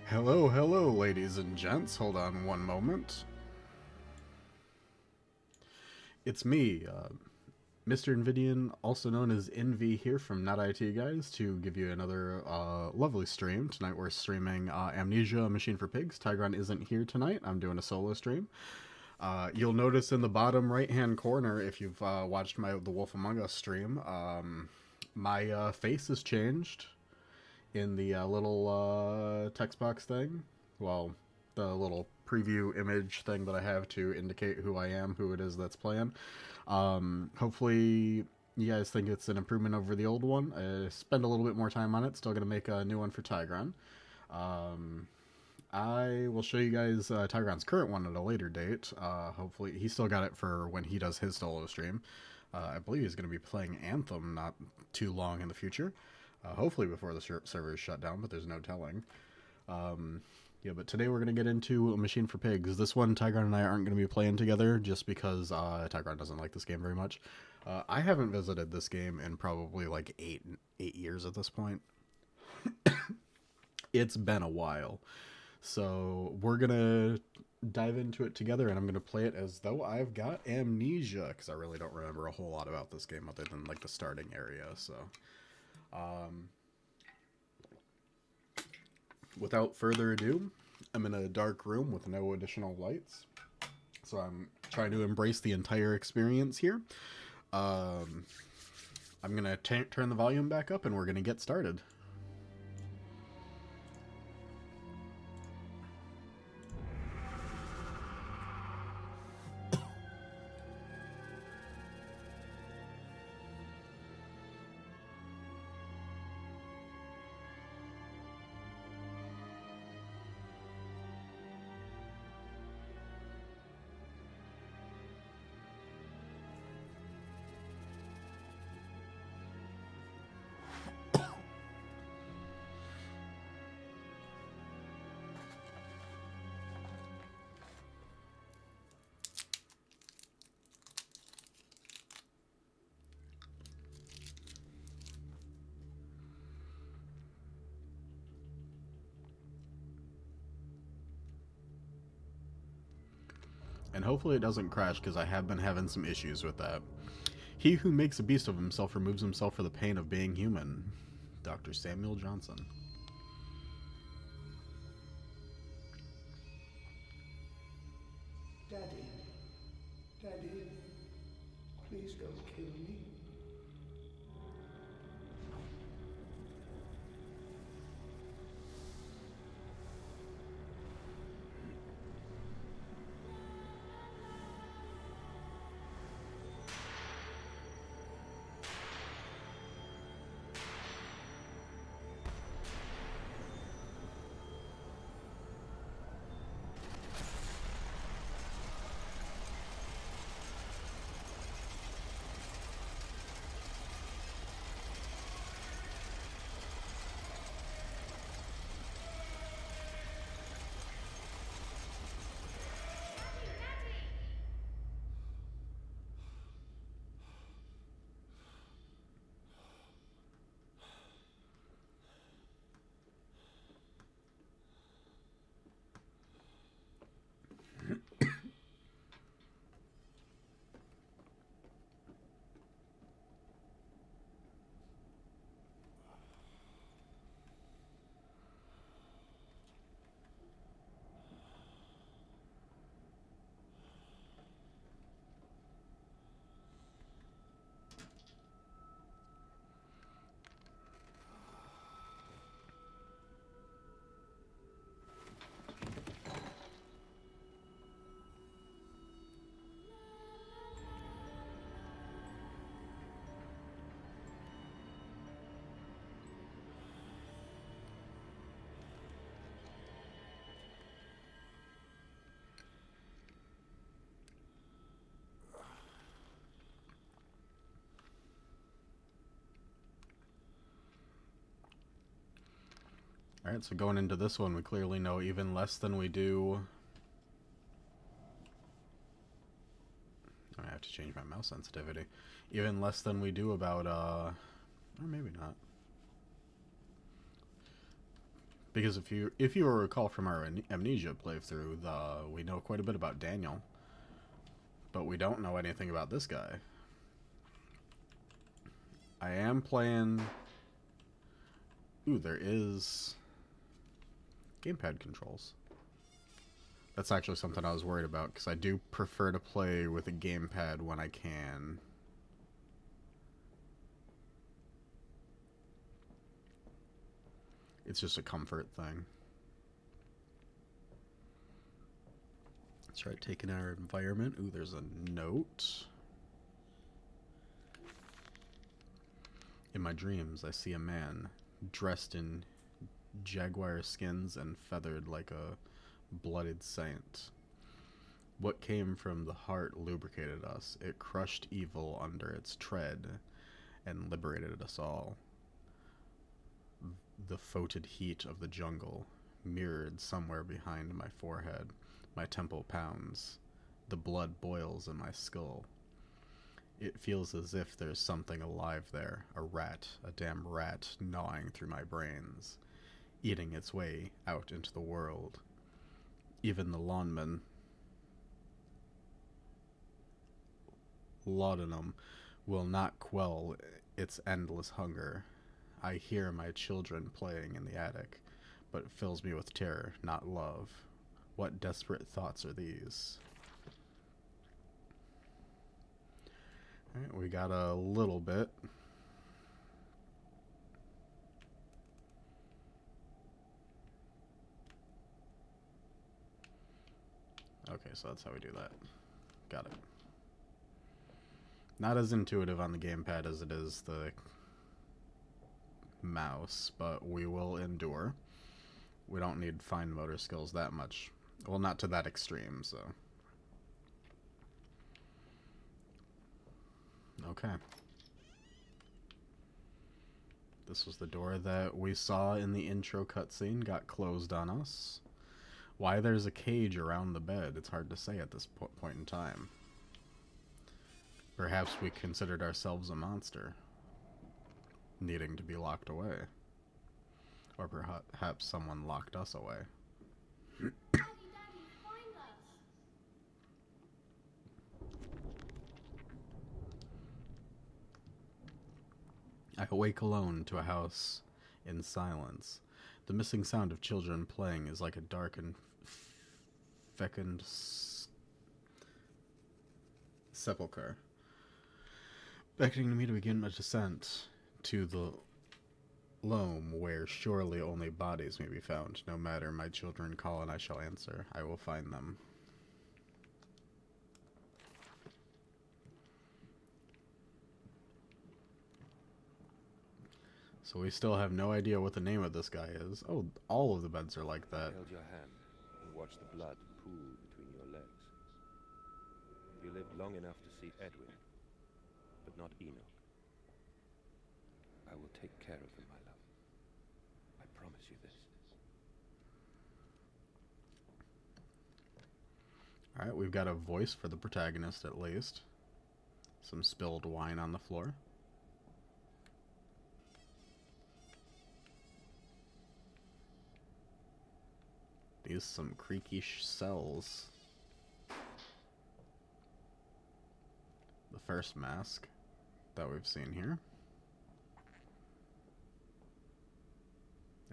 Hello, hello, ladies and gents. Hold on one moment. It's me, Mr. Invidian, also known as Invi, here from NotITGuys, to give you another lovely stream. Tonight we're streaming Amnesia, A Machine for Pigs. Tigron isn't here tonight. I'm doing a solo stream. You'll notice in the bottom right-hand corner, if you've watched the Wolf Among Us stream, my face has changed in the little text box thing. Well, the little preview image thing that I have to indicate who I am, who it is that's playing. Hopefully you guys think it's an improvement over the old one. I spend a little bit more time on it. Still going to make a new one for Tigron. I will show you guys Tigron's current one at a later date. Hopefully he still got it for when he does his solo stream. I believe he's going to be playing Anthem not too long in the future. Hopefully before the server is shut down, but there's no telling. Yeah, but today we're going to get into A Machine for Pigs. This one, Tigron and I aren't going to be playing together just because Tigron doesn't like this game very much. I haven't visited this game in probably like eight years at this point. It's been a while. So we're going to dive into it together, and I'm going to play it as though I've got amnesia, because I really don't remember a whole lot about this game other than like the starting area. So without further ado, I'm in a dark room with no additional lights. So I'm trying to embrace the entire experience here. I'm going to turn the volume back up and we're going to get started. And hopefully it doesn't crash, because I have been having some issues with that. He who makes a beast of himself removes himself for the pain of being human. Dr. Samuel Johnson. Daddy, Daddy, please don't kill me. Alright, so going into this one, we clearly know even less than we do... I have to change my mouse sensitivity. Even less than we do about, or maybe not. Because if you recall from our Amnesia playthrough, we know quite a bit about Daniel, but we don't know anything about this guy. I am playing... Ooh, there is gamepad controls. That's actually something I was worried about, because I do prefer to play with a gamepad when I can. It's just a comfort thing. Let's try taking our environment. Ooh, there's a note. In my dreams, I see a man dressed in jaguar skins and feathered like a blooded saint. What came from the heart lubricated us. It crushed evil under its tread and liberated us all. The foetid heat of the jungle, mirrored somewhere behind my forehead. My temple pounds. The blood boils in my skull. It feels as if there's something alive there. A rat, a damn rat, gnawing through my brains, eating its way out into the world. Even the laudanum will not quell its endless hunger. I hear my children playing in the attic, but it fills me with terror, not love. What desperate thoughts are these? Alright, we got a little bit. Okay, so that's how we do that. Got it. Not as intuitive on the gamepad as it is the mouse, but we will endure. We don't need fine motor skills that much. Well, not to that extreme, so. Okay. This was the door that we saw in the intro cutscene, got closed on us. Why there's a cage around the bed, it's hard to say at this point in time. Perhaps we considered ourselves a monster, needing to be locked away. Or perhaps someone locked us away. Daddy, find us! I awake alone to a house in silence. The missing sound of children playing is like a dark and fecund sepulchre, beckoning me to begin my descent to the loam where surely only bodies may be found. No matter, my children call and I shall answer. I will find them. So we still have no idea what the name of this guy is. Oh, all of the beds are like that. Held your hand and watched the blood pool between your legs. You lived long enough to see Edwin, but not Enoch. I will take care of them, my love. I promise you this. Alright, we've got a voice for the protagonist at least. Some spilled wine on the floor. These some creaky cells. The first mask that we've seen here.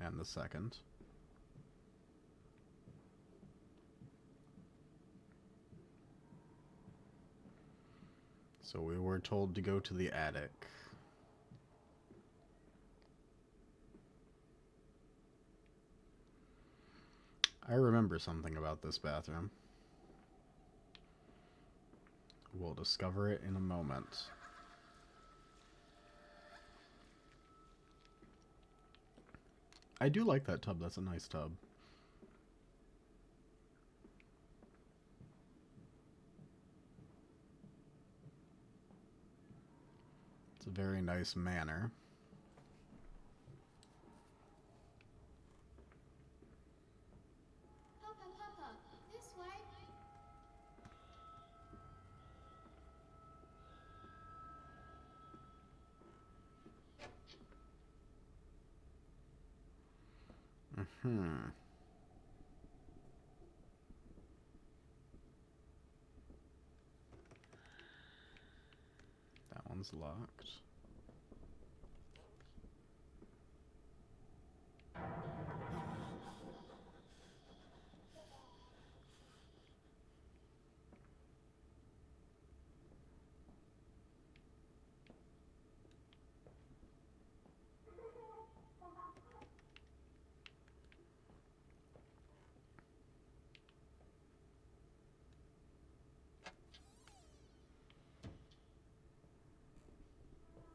And the second. So we were told to go to the attic. I remember something about this bathroom. We'll discover it in a moment. I do like that tub. That's a nice tub. It's a very nice manor. Papa, this way. Hmm. That one's locked.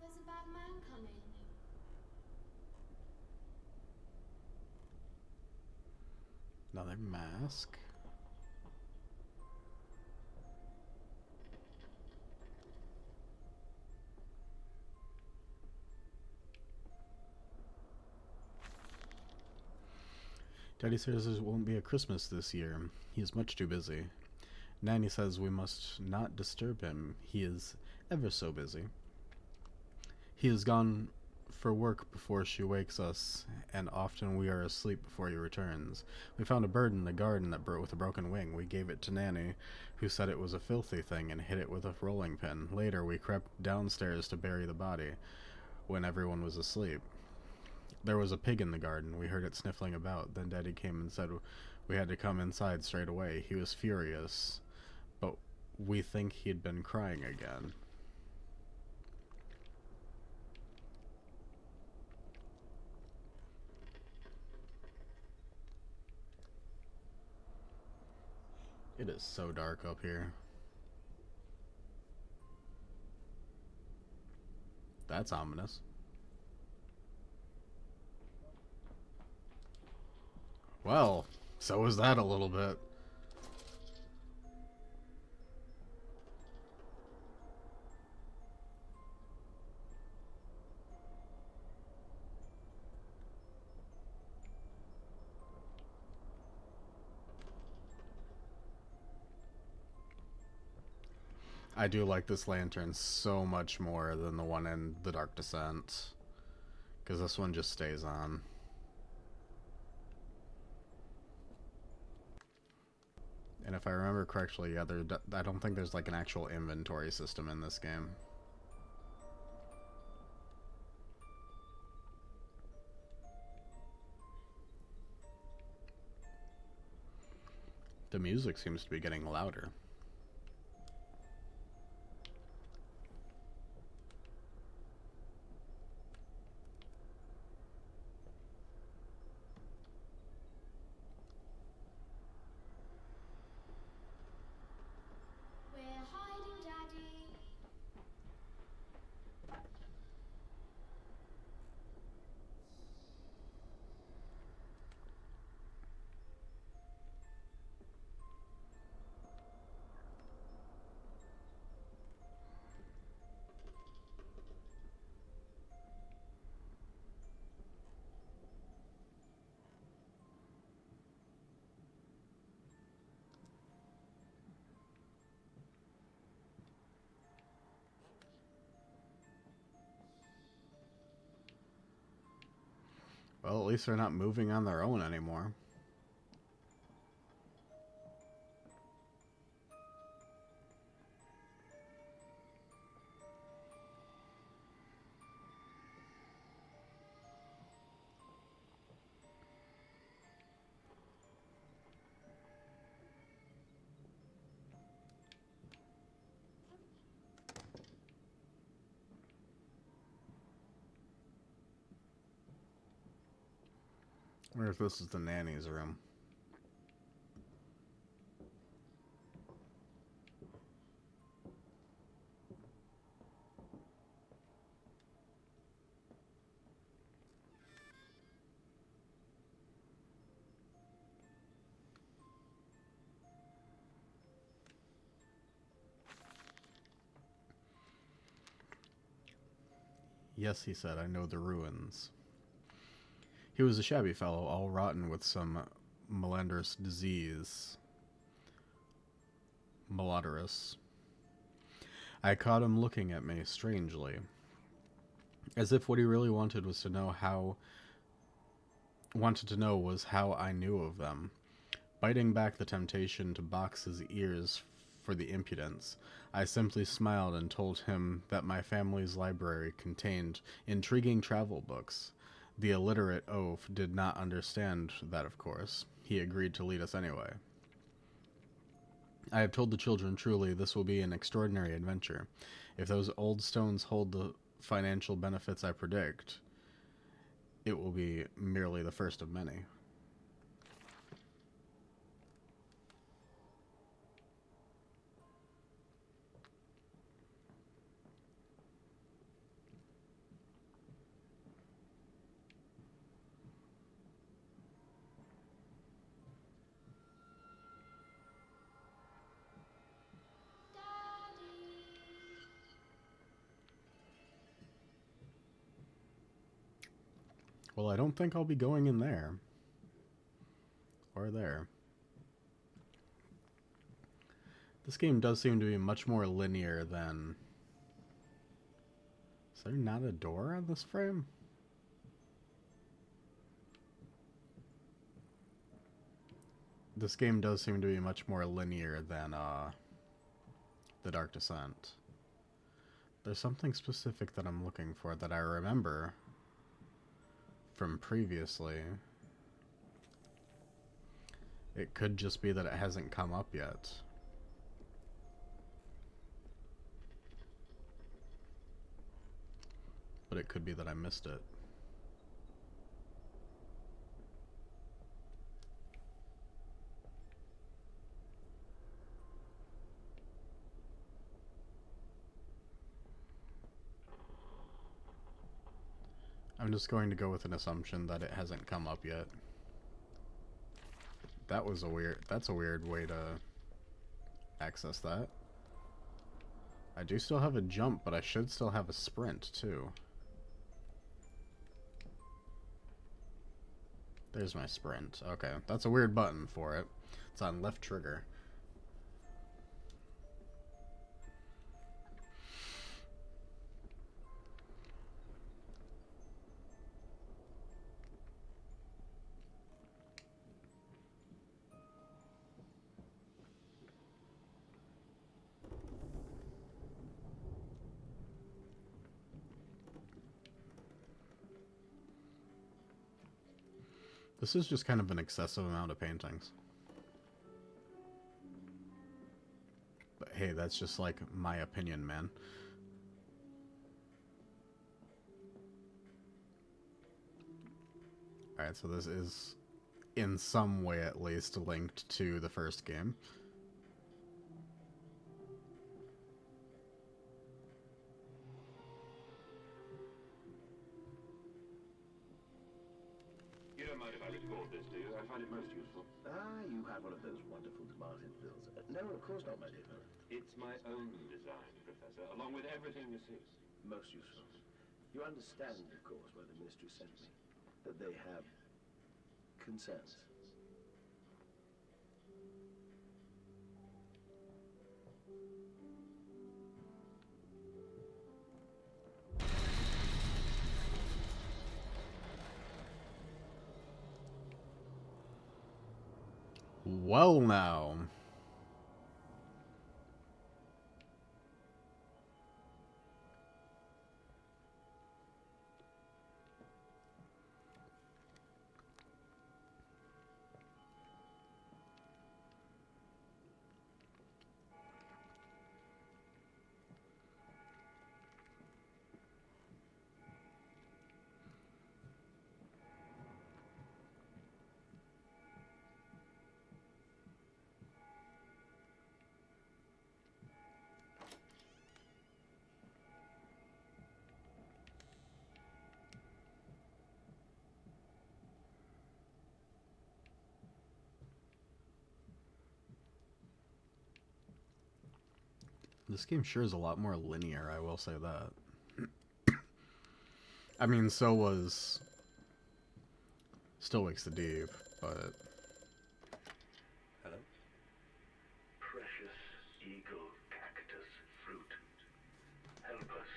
There's a bad man coming. Another mask. Daddy says there won't be a Christmas this year. He is much too busy. Nanny says we must not disturb him. He is ever so busy. He is gone for work before she wakes us, and often we are asleep before he returns. We found a bird in the garden with a broken wing. We gave it to Nanny, who said it was a filthy thing and hit it with a rolling pin. Later, we crept downstairs to bury the body when everyone was asleep. There was a pig in the garden. We heard it sniffling about. Then Daddy came and said we had to come inside straight away. He was furious, but we think he'd been crying again. It is so dark up here. That's ominous. Well, so was that a little bit. I do like this lantern so much more than the one in The Dark Descent, because this one just stays on. And if I remember correctly, yeah, I don't think there's like an actual inventory system in this game. The music seems to be getting louder. We're hiding, Daddy. Well, at least they're not moving on their own anymore. I wonder if this is the nanny's room. Yes, he said, I know the ruins. He was a shabby fellow, all rotten with some malodorous disease. Malodorous. I caught him looking at me strangely, as if what he really wanted was to know how wanted to know was how I knew of them. Biting back the temptation to box his ears for the impudence, I simply smiled and told him that my family's library contained intriguing travel books. The illiterate oaf did not understand that, of course. He agreed to lead us anyway. I have told the children truly this will be an extraordinary adventure. If those old stones hold the financial benefits I predict, it will be merely the first of many. Daddy. Well, I don't think I'll be going in there. Or there. This game does seem to be much more linear than... Is there not a door on this frame? This game does seem to be much more linear than The Dark Descent. There's something specific that I'm looking for that I remember from previously. It could just be that it hasn't come up yet. But it could be that I missed it. I'm just going to go with an assumption that it hasn't come up yet. That's a weird way to access that. I do still have a jump, but I should still have a sprint too. There's my sprint. Okay, that's a weird button for it. It's on left trigger. This is just kind of an excessive amount of paintings. But hey, that's just like my opinion, man. Alright, so this is in some way at least linked to the first game. You don't mind if I record this, do you? I find it most useful. Ah, you have one of those wonderful Martin bills. No, of course not, my dear fellow. It's my own design, Professor, along with everything you see. Most useful. You understand, of course, why the Ministry sent me. That they have concerns. Well now. This game sure is a lot more linear, I will say that. I mean, so was Still Wakes the Deep, but... Hello? Precious eagle cactus fruit. Help us.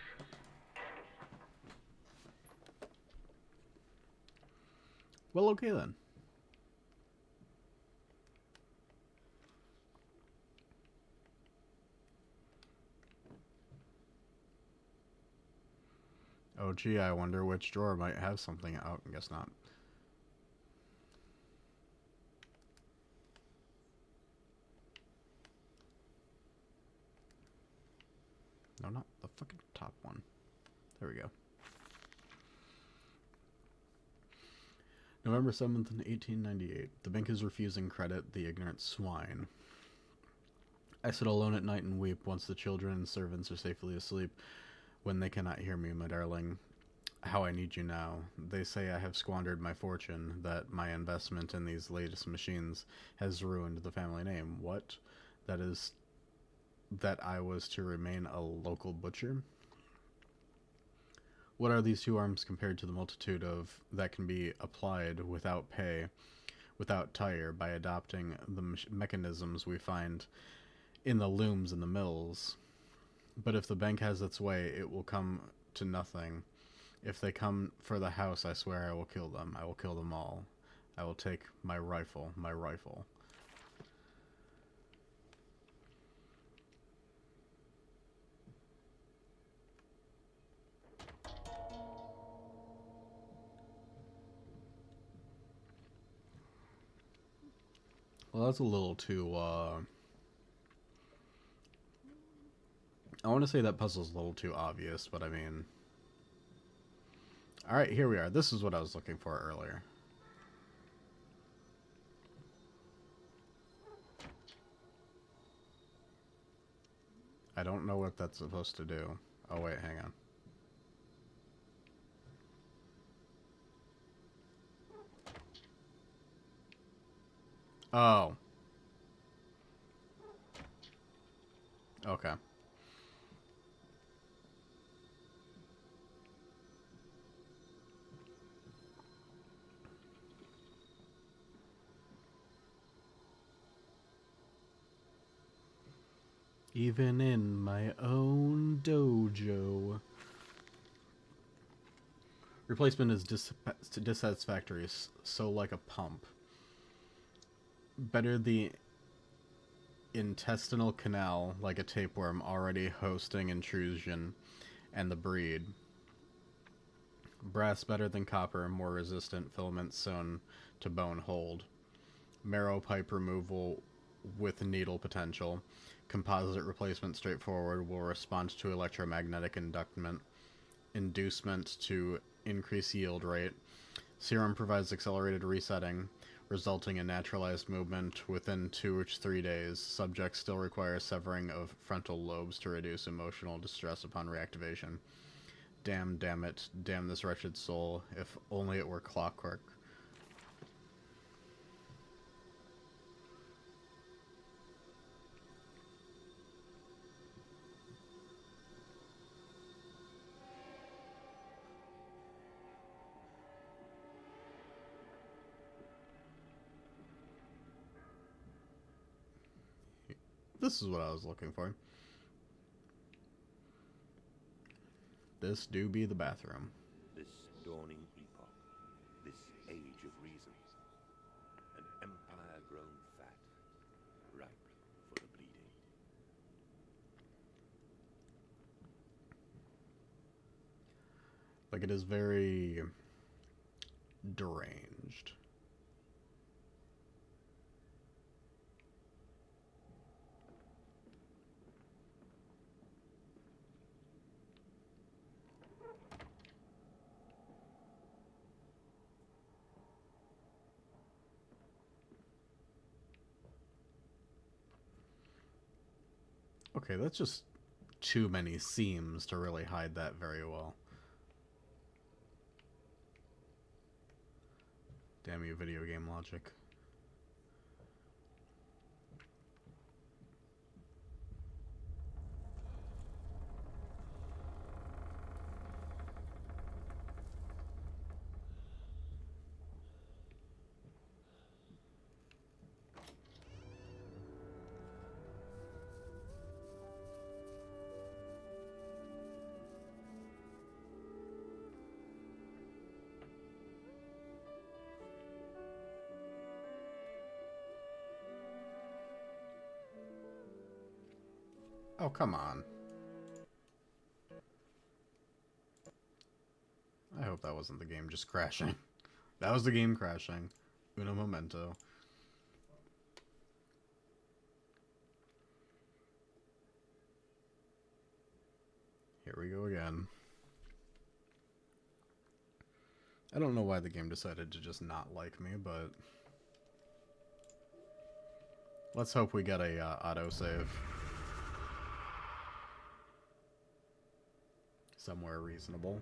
Well, okay then. Oh gee, I wonder which drawer might have something out. I guess not. No, not the fucking top one. There we go. November 7th, 1898. The bank is refusing credit, the ignorant swine. I sit alone at night and weep once the children and servants are safely asleep. When they cannot hear me, my darling, how I need you now. They say I have squandered my fortune, that my investment in these latest machines has ruined the family name. What? That is, that I was to remain a local butcher? What are these 2 arms compared to the multitude of that can be applied without pay, without tire, by adopting the mechanisms we find in the looms and the mills? But if the bank has its way, it will come to nothing. If they come for the house, I swear I will kill them. I will kill them all. I will take my rifle, my rifle. Well, that's a little too, I want to say that puzzle's a little too obvious, but I mean... Alright, here we are. This is what I was looking for earlier. I don't know what that's supposed to do. Oh, wait, hang on. Oh. Okay. Even in my own dojo. Replacement is dissatisfactory, so like a pump. Better the intestinal canal, like a tapeworm already hosting intrusion, and the breed. Brass better than copper, more resistant, filaments sewn to bone hold. Marrow pipe removal with needle potential. Composite replacement straightforward, will respond to electromagnetic inducement to increase yield rate. Serum provides accelerated resetting, resulting in naturalized movement within 2 to 3 days. Subject still requires severing of frontal lobes to reduce emotional distress upon reactivation. Damn it, damn this wretched soul, if only it were clockwork. This is what I was looking for. This do be the bathroom. This dawning epoch, this age of reason, an empire grown fat, ripe for the bleeding. Like, it is very deranged. Okay, that's just too many seams to really hide that very well. Damn you, video game logic. Oh, come on. I hope that wasn't the game just crashing. That was the game crashing. Uno momento. Here we go again. I don't know why the game decided to just not like me, but let's hope we get a autosave. Somewhere reasonable.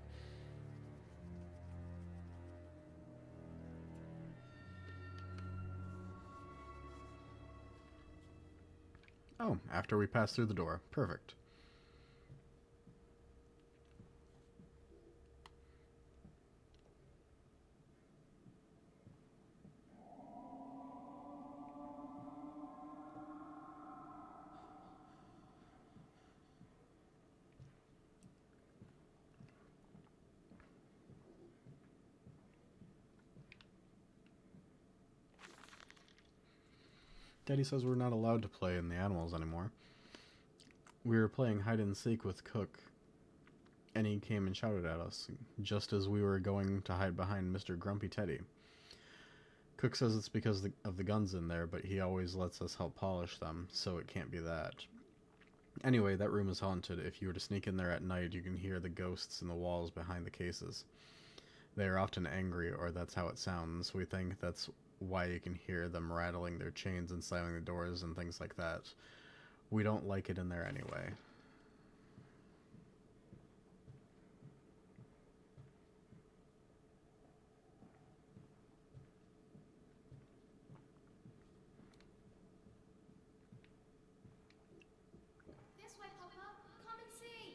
Oh, after we pass through the door. Perfect. Daddy says we're not allowed to play in the animals anymore. We were playing hide and seek with Cook, and he came and shouted at us, just as we were going to hide behind Mr. Grumpy Teddy. Cook says it's because of the guns in there, but he always lets us help polish them, so it can't be that. Anyway, that room is haunted. If you were to sneak in there at night, you can hear the ghosts in the walls behind the cases. They are often angry, or that's how it sounds. We think that's why you can hear them rattling their chains and slamming the doors and things like that. We don't like it in there anyway. This way, Papa. Come and see.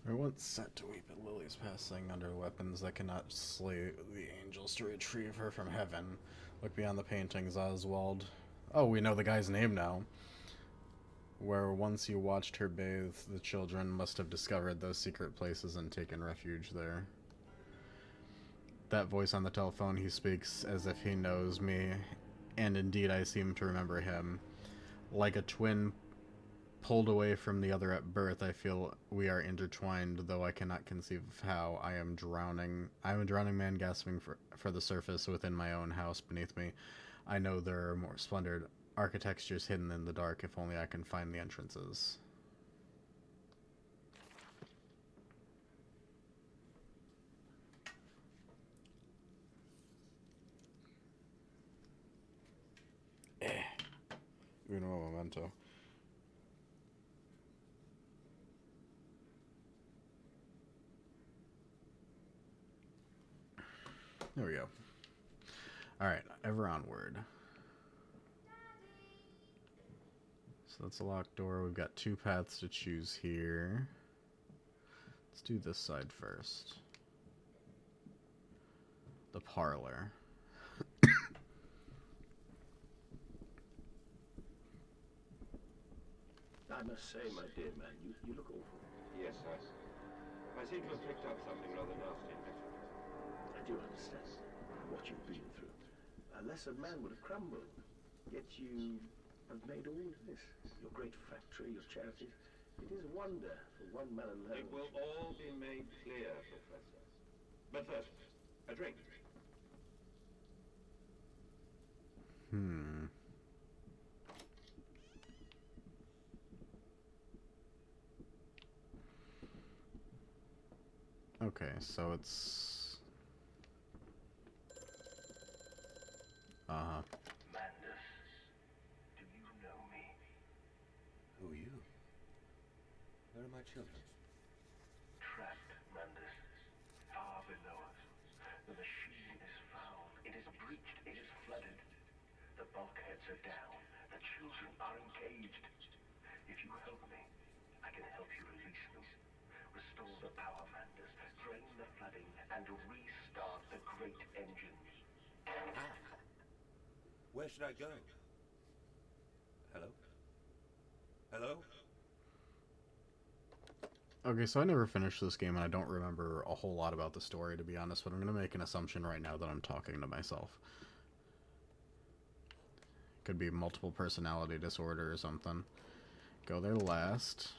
We're once set to weep at Lily's passing under weapons that cannot slay the angels to retrieve her from heaven. Look beyond the paintings, Oswald. Oh, we know the guy's name now. Where once you watched her bathe, the children must have discovered those secret places and taken refuge there. That voice on the telephone, he speaks as if he knows me, and indeed I seem to remember him. Like a twin pulled away from the other at birth, I feel we are intertwined, though I cannot conceive of how. I am drowning. I am a drowning man gasping for the surface within my own house beneath me. I know there are more splendid architectures hidden in the dark, if only I can find the entrances. Uno momento. There we go. Alright, ever onward. So that's a locked door. We've got two paths to choose here. Let's do this side first. The parlor. I must say, my dear man, you look awful. Yes, I seem to have picked up something rather nasty, Inspector. I do understand what you've been through. A lesser man would have crumbled. Yet you have made all of this. Your great factory, your charities. It is a wonder for one man alone. It will all be made clear, Professor. But first, a drink. Okay, so it's... Mandus, do you know me? Who are you? Where are my children? Trapped, Mandus, far below us. The machine is foul. It is breached. It is flooded. The bulkheads are down. The children are engaged. If you help me, I can help you release them. Restore the power, Mandus. Drain the flooding and restart the great engines. Where should I go? Hello? Hello? Okay, so I never finished this game, and I don't remember a whole lot about the story, to be honest, but I'm going to make an assumption right now that I'm talking to myself. Could be multiple personality disorder or something. Go there last.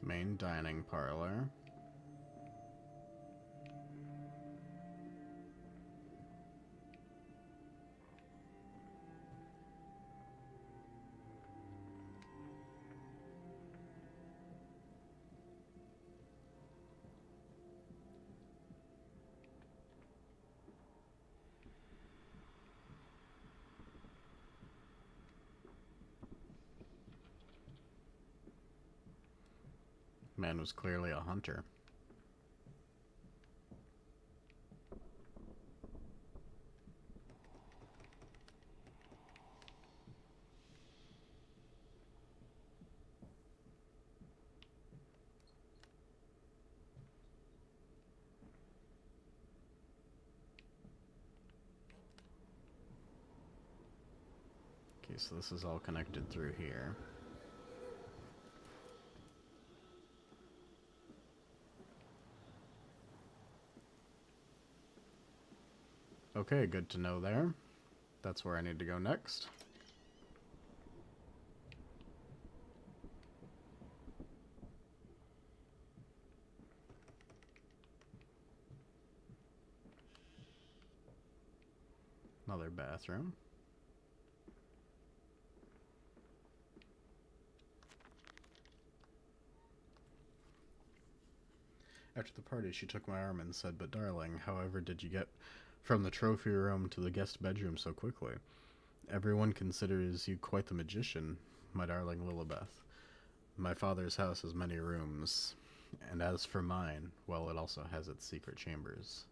The main dining parlor. Man was clearly a hunter. Okay, so this is all connected through here. Okay, good to know there. That's where I need to go next. Another bathroom. After the party, she took my arm and said, "But darling, however did you get from the trophy room to the guest bedroom so quickly? Everyone considers you quite the magician, my darling Lilibeth. My father's house has many rooms, and as for mine, well, it also has its secret chambers."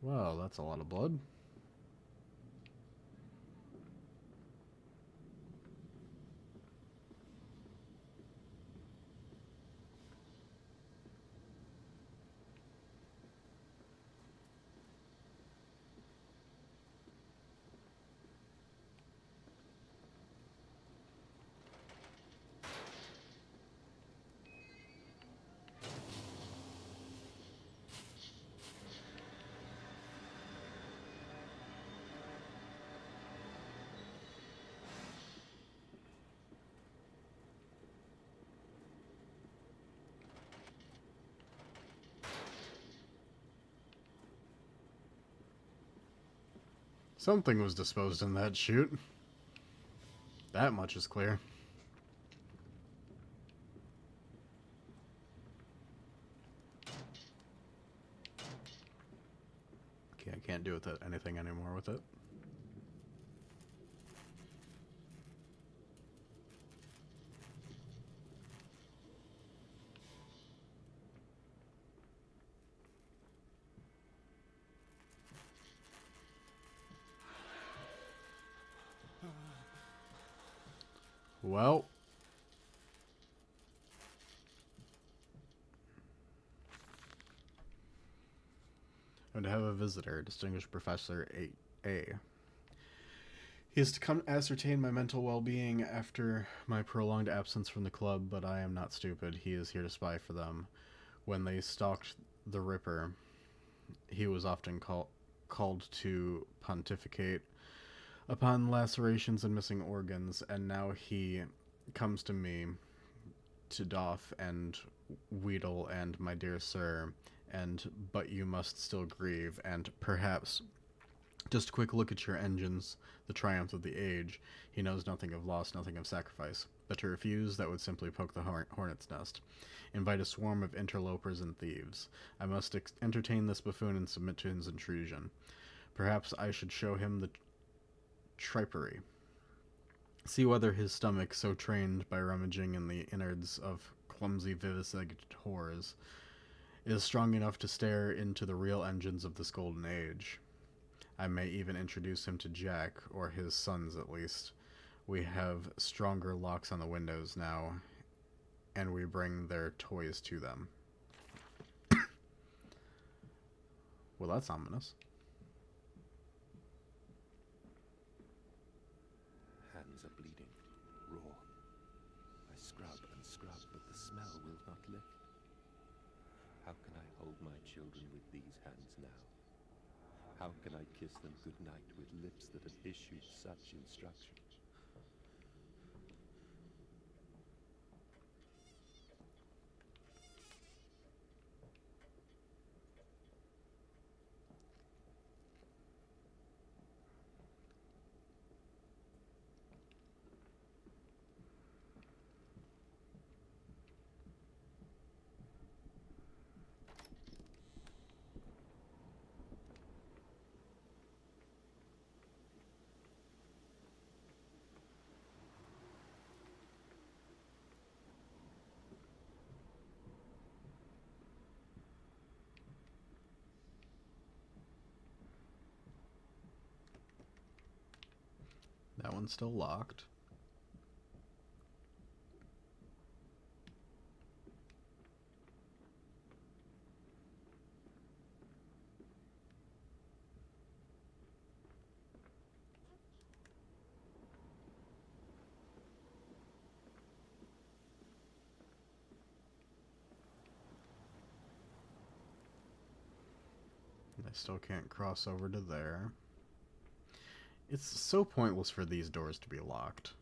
Well, that's a lot of blood. Something was disposed in that chute. That much is clear. Okay, I can't do anything anymore with it. Well, I'm going to have a visitor, Distinguished Professor A. He is to come ascertain my mental well-being after my prolonged absence from the club, but I am not stupid. He is here to spy for them. When they stalked the Ripper, he was often called to pontificate upon lacerations and missing organs, and now he comes to me to doff and wheedle and, my dear sir, and but you must still grieve, and perhaps Just a quick look at your engines, the triumph of the age. He knows nothing of loss, nothing of sacrifice. But to refuse, that would simply poke the hornet's nest. Invite a swarm of interlopers and thieves. I must entertain this buffoon and submit to his intrusion. Perhaps I should show him the tripery. See whether his stomach, so trained by rummaging in the innards of clumsy vivisected whores, is strong enough to stare into the real engines of this golden age. I may even introduce him to Jack, or his sons at least. We have stronger locks on the windows now, and we bring their toys to them. Well, that's ominous. Hands are bleeding, raw. I scrub and scrub, but the smell will not lift. How can I hold my children with these hands now? How can I kiss them goodnight with lips that have issued such instruction? That one's still locked. I still can't cross over to there. It's so pointless for these doors to be locked.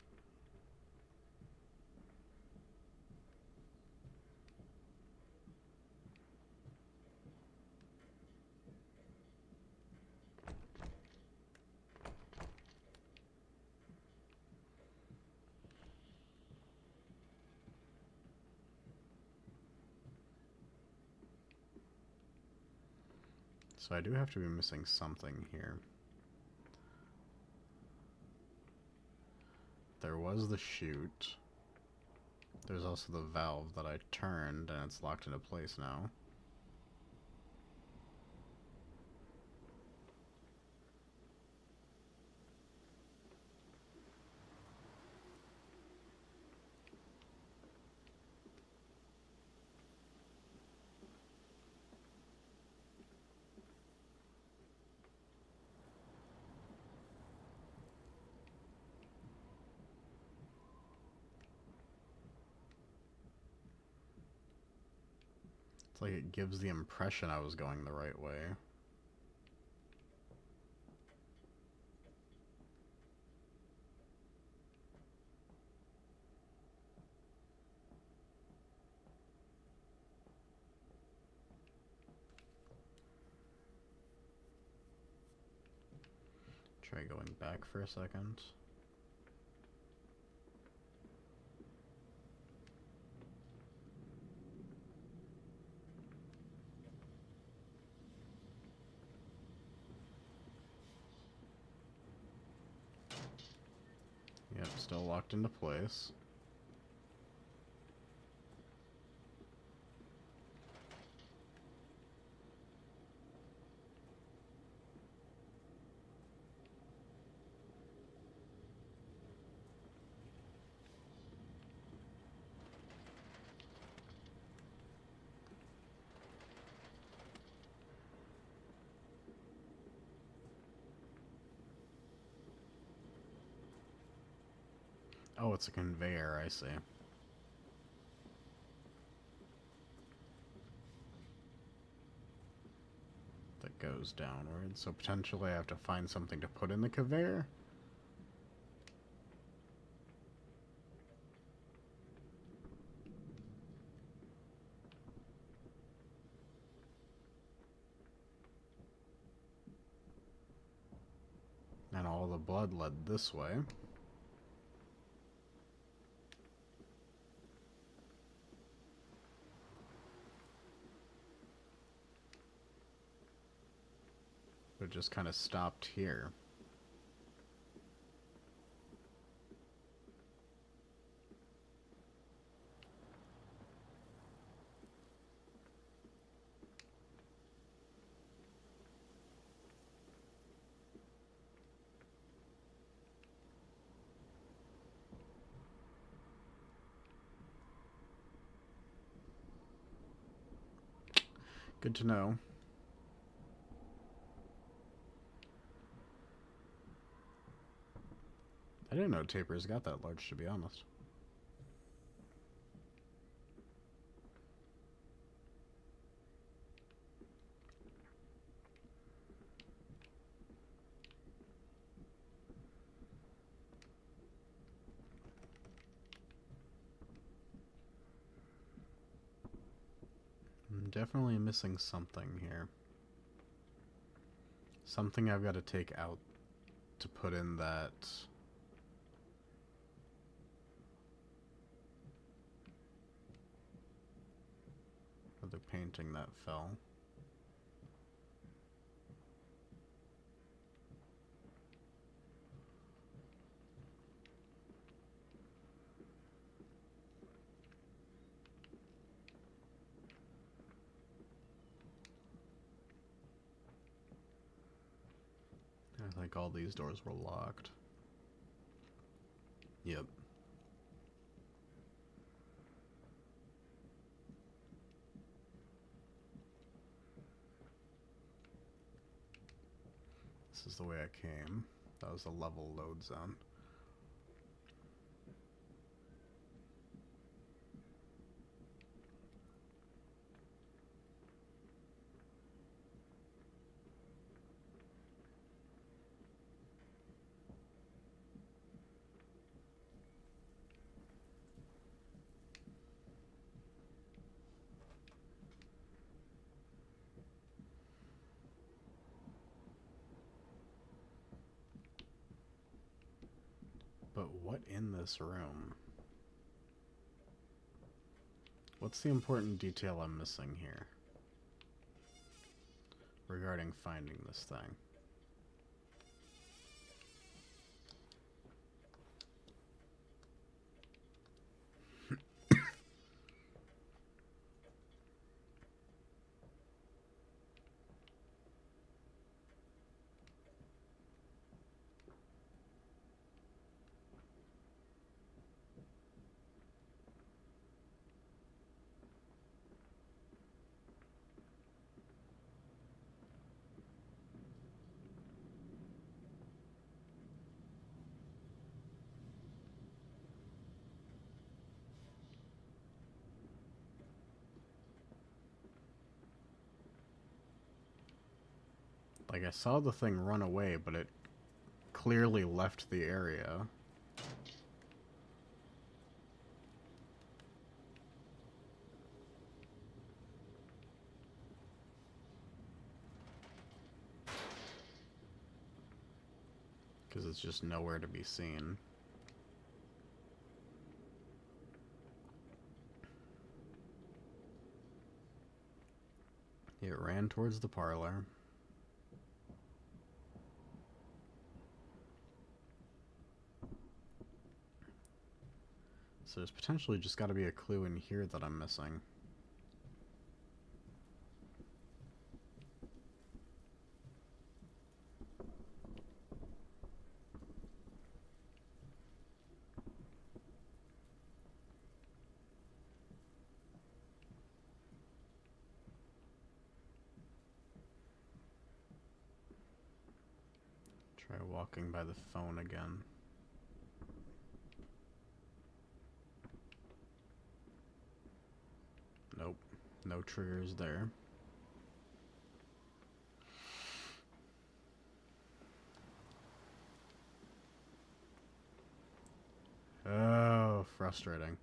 So I do have to be missing something here. There was the chute. There's also the valve that I turned, and it's locked into place now. It's like it gives the impression I was going the right way. Try going back for a second. Yep, still locked into place. Oh, it's a conveyor, I see. That goes downward, so potentially I have to find something to put in the conveyor? the blood led this way. It just kind of stopped here. Good to know. I didn't know tapers got that large, to be honest. I'm definitely missing something here. Something I've got to take out to put in that other painting that fell. I think all these doors were locked. Yep. This is the way I came. That was a level load zone. But what in this room? What's the important detail I'm missing here regarding finding this thing? Like, I saw the thing run away, but it clearly left the area. Because it's just nowhere to be seen. It ran towards the parlor. So there's potentially just got to be a clue in here that I'm missing. Try walking by the phone again. Nope, no triggers there. Oh, frustrating.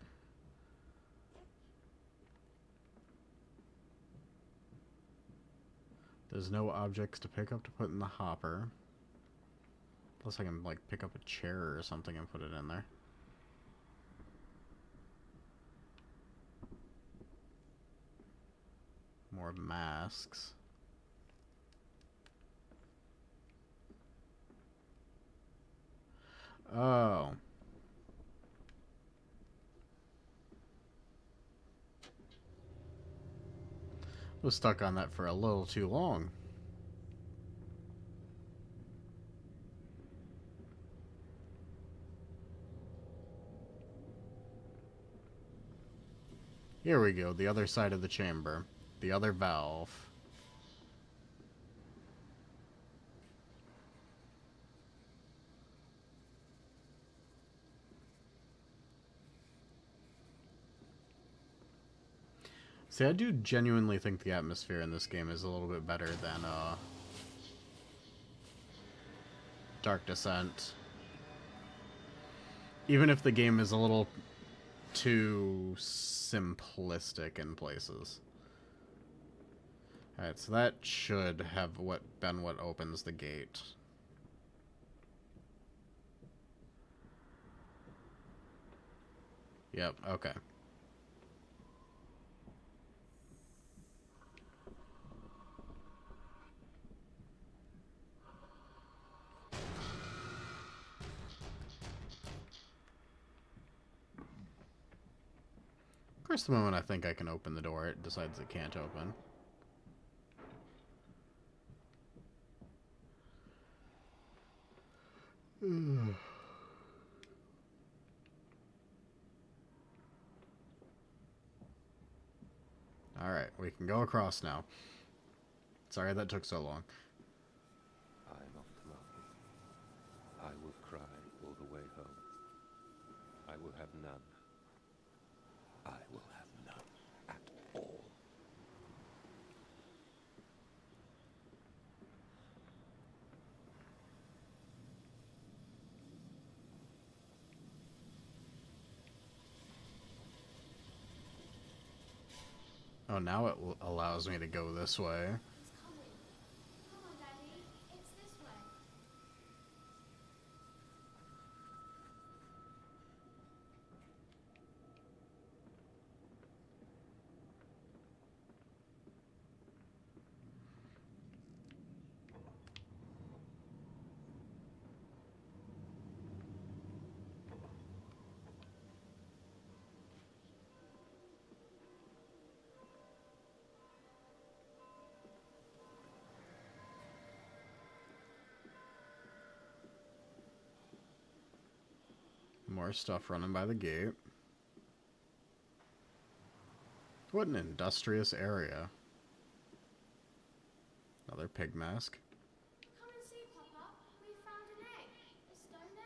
There's no objects to pick up to put in the hopper. Unless I can, like, pick up a chair or something and put it in there. More masks. Oh. Was stuck on that for a little too long. Here we go, the other side of the chamber. The other valve. See, I do genuinely think the atmosphere in this game is a little bit better than, Dark Descent. Even if the game is a little too simplistic in places. Alright, so that should have been what opens the gate. Yep, okay. Of course, the moment I think I can open the door, it decides it can't open. Alright, we can go across now. Sorry that took so long. I am off to market. I will cry all the way home. I will have none. I will have none at all. Oh, now it allows me to go this way. He's coming. Come on, Daddy. It's this way. More stuff running by the gate. What an industrious area. Another pig mask. Come and see, Papa. We found an egg. A stone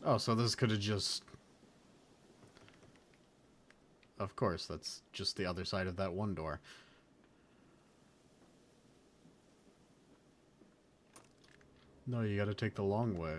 egg. Oh, so this could have just... Of course, that's just the other side of that one door. No, you gotta take the long way.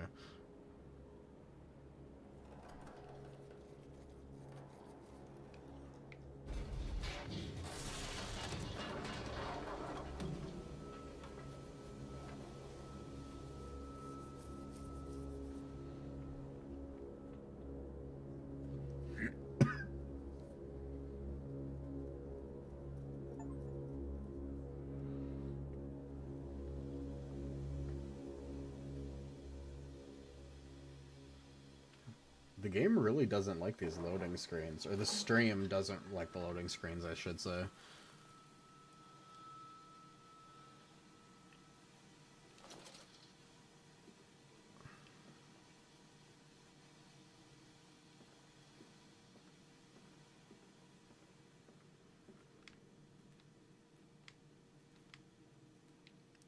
The game really doesn't like these loading screens. Or the stream doesn't like the loading screens, I should say.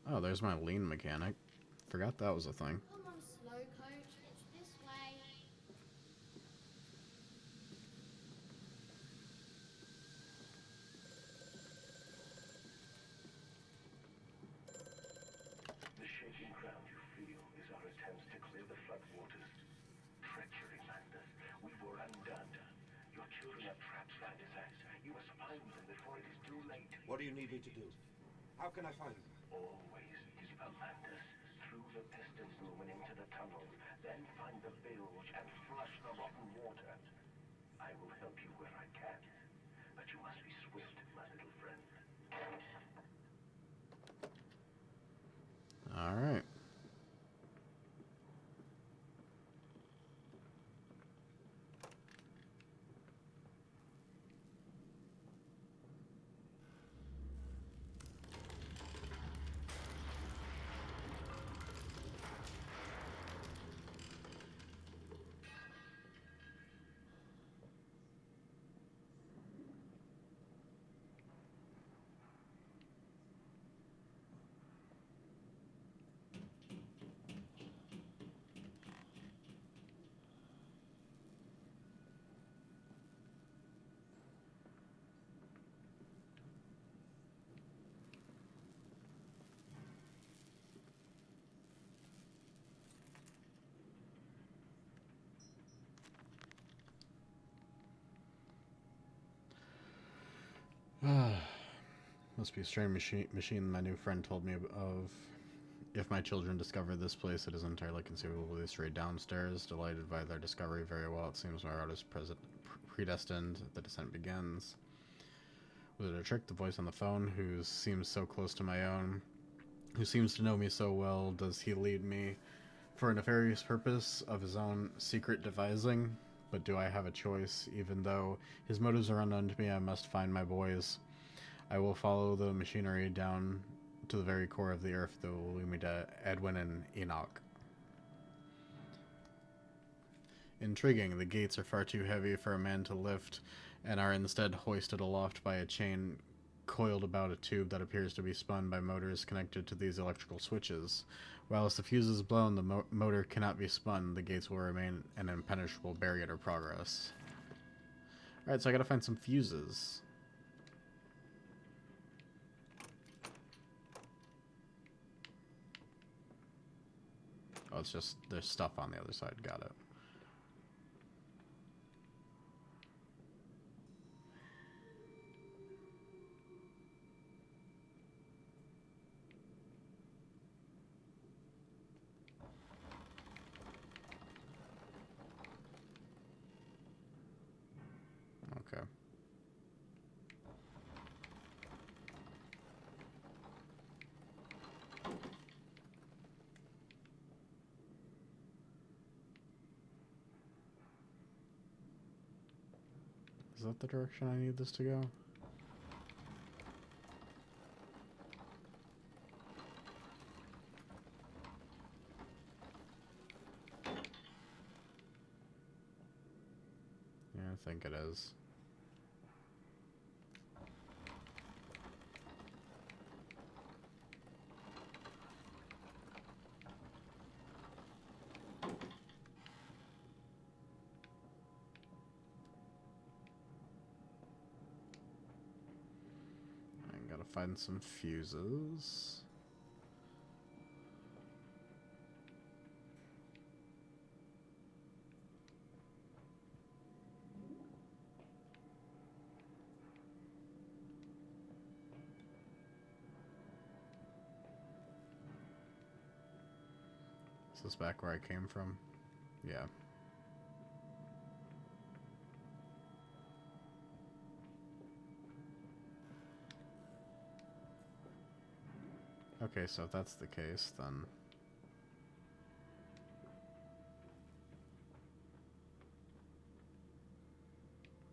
Oh, there's my lean mechanic. Forgot that was a thing. Come on, slow coach. It's this way. The shaking ground you feel is our attempts to clear the floodwaters. Treachery, Mandus. We were undone. Your children are trapped behind his axe. You must find them before it is too late. What do you need me to do? How can I find them? Always keep Amandus through the piston room and into the tunnel. Then find the bilge and flush the rotten water. I will help you where I can, but you must be swift, my little friend. All right. Must be a strange machine my new friend told me of. If my children discover this place, it is entirely conceivable they stray downstairs. Delighted by their discovery, very well. It seems my route is predestined. The descent begins. Was it a trick? The voice on the phone, who seems so close to my own, who seems to know me so well, does he lead me for a nefarious purpose of his own secret devising? But do I have a choice? Even though his motives are unknown to me, I must find my boys. I will follow the machinery down to the very core of the earth that will lead me to Edwin and Enoch. Intriguing. The gates are far too heavy for a man to lift, and are instead hoisted aloft by a chain coiled about a tube that appears to be spun by motors connected to these electrical switches. Whilst the fuse is blown, the motor cannot be spun. The gates will remain an impenetrable barrier to progress. Alright, so I gotta find some fuses. Oh, it's just, there's stuff on the other side. Got it. Okay. Is that the direction I need this to go? Yeah, I think it is. I gotta find some fuses. Is this back where I came from? Yeah. Okay, so if that's the case, then...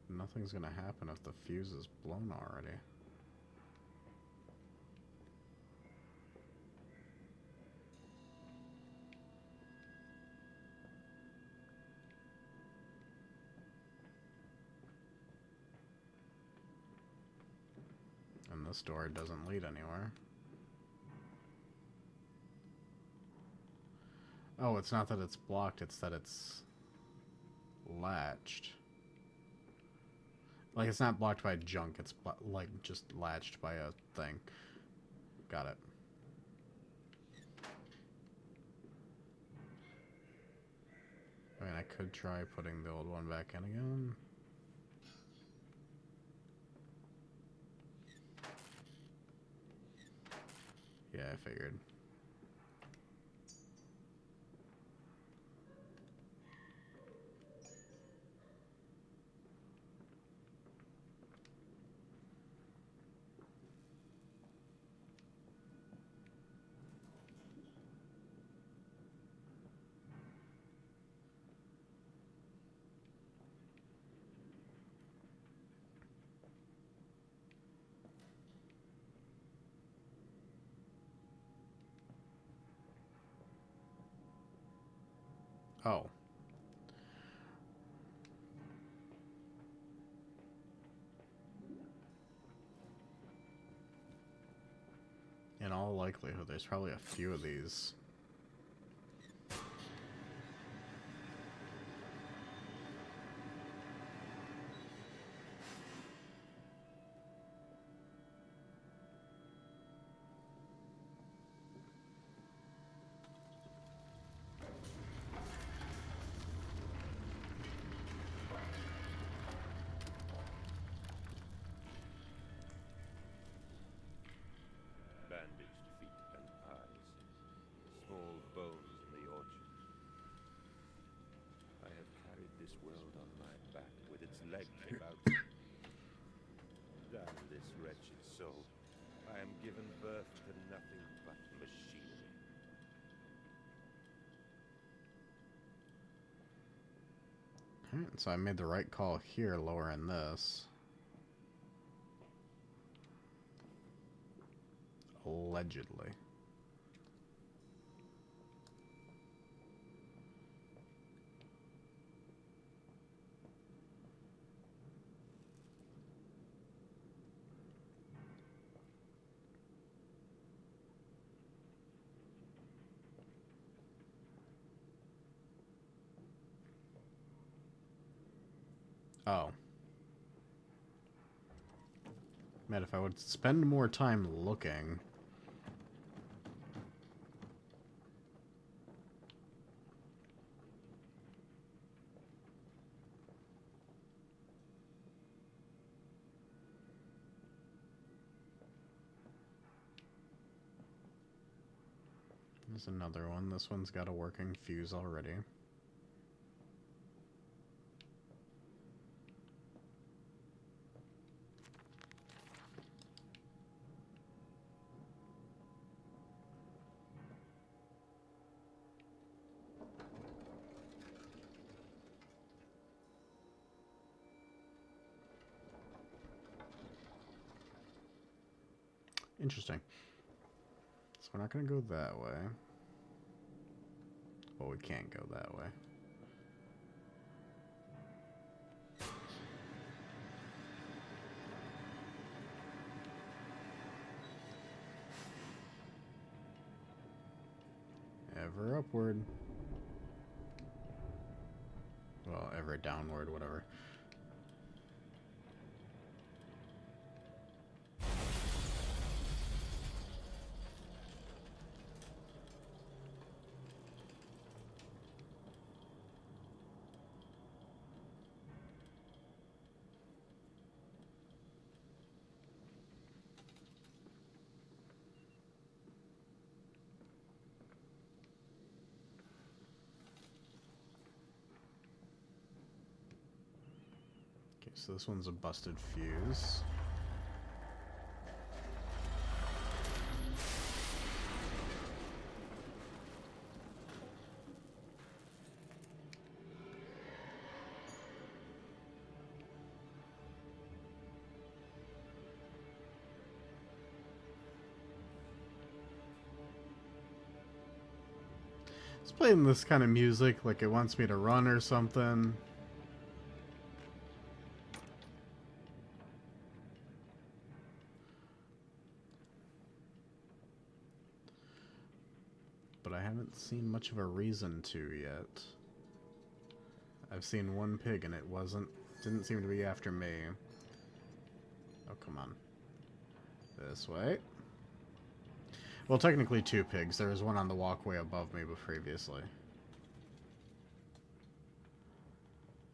nothing's gonna happen if the fuse is blown already. And this door doesn't lead anywhere. Oh, it's not that it's blocked, it's that it's latched. Like, it's not blocked by junk, it's like just latched by a thing. Got it. I mean, I could try putting the old one back in again. Yeah, I figured. Oh. In all likelihood, there's probably a few of these. Bandaged feet and eyes. Small bones in the orchard. I have carried this world on my back with its legs about me. Damn this wretched soul. I am given birth to nothing but machinery. Alright, so I made the right call here, lowering this. Allegedly. Oh. Man, if I would spend more time looking. There's another one. This one's got a working fuse already. Interesting. So we're not going to go that way. Well, we can't go that way. Ever upward. Well, ever downward, whatever. Okay, so this one's a busted fuse. It's playing this kind of music like it wants me to run or something. But I haven't seen much of a reason to yet. I've seen one pig and it didn't seem to be after me. Oh, come on. This way. Well, technically two pigs. There was one on the walkway above me previously.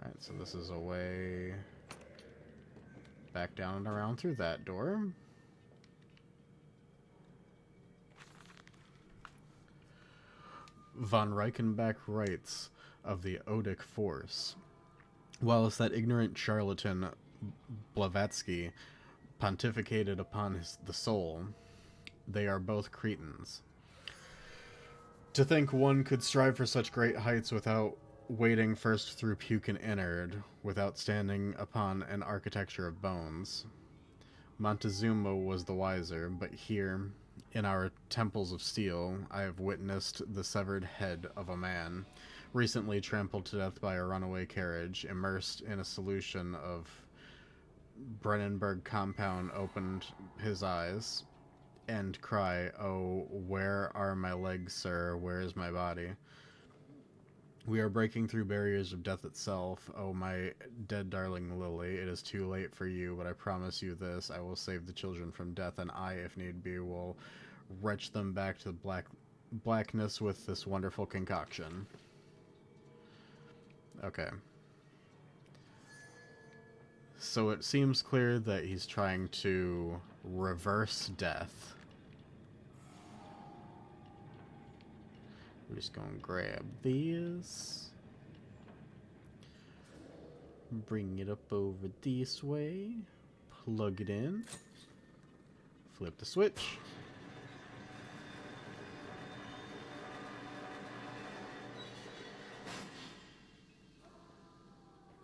Alright, so this is a way back down and around through that door. Von Reichenbach writes of the Odic force. Whilst that ignorant charlatan Blavatsky pontificated upon the soul, they are both cretins. To think one could strive for such great heights without wading first through puke and innard, without standing upon an architecture of bones. Montezuma was the wiser, but here, in our temples of steel, I have witnessed the severed head of a man, recently trampled to death by a runaway carriage, immersed in a solution of Brennenburg compound, opened his eyes, and cry, "Oh, where are my legs, sir? Where is my body?" We are breaking through barriers of death itself. Oh, my dead darling Lily, it is too late for you, but I promise you this, I will save the children from death, and I, if need be, will retch them back to blackness with this wonderful concoction. Okay. So it seems clear that he's trying to reverse death. We're just gonna grab this. Bring it up over this way. Plug it in. Flip the switch.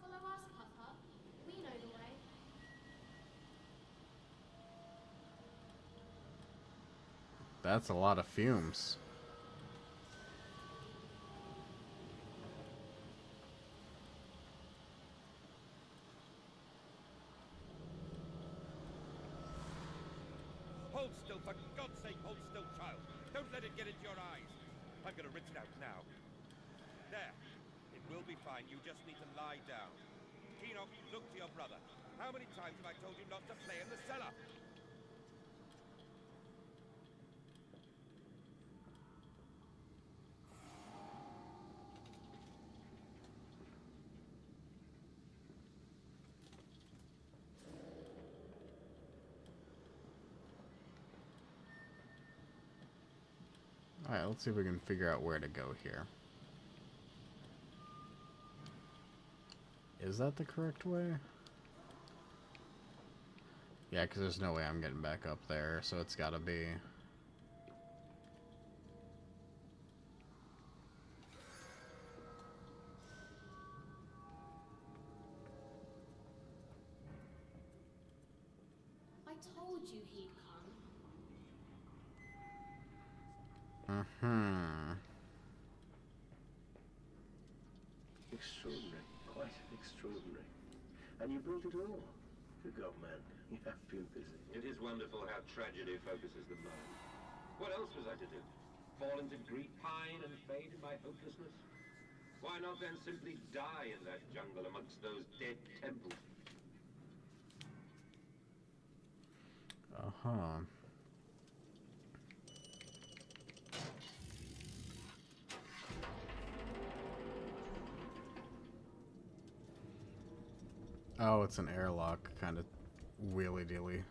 Follow us, Papa. We know the way. That's a lot of fumes. Hold still, for God's sake, hold still, child. Don't let it get into your eyes. I'm gonna rinse it out now. There. It will be fine. You just need to lie down. Enoch, look to your brother. How many times have I told you not to play in the cellar? Alright, let's see if we can figure out where to go here. Is that the correct way? Yeah, because there's no way I'm getting back up there, so it's gotta be... I told you he'd come. Mm-hmm. Extraordinary. Quite extraordinary. And you brought it all. Good God, man. You have been busy. It is wonderful how tragedy focuses the mind. What else was I to do? Fall into Greek pine and fade in my hopelessness? Why not then simply die in that jungle amongst those dead temples? Uh-huh. Oh, it's an airlock, kind of wheelie-dealy.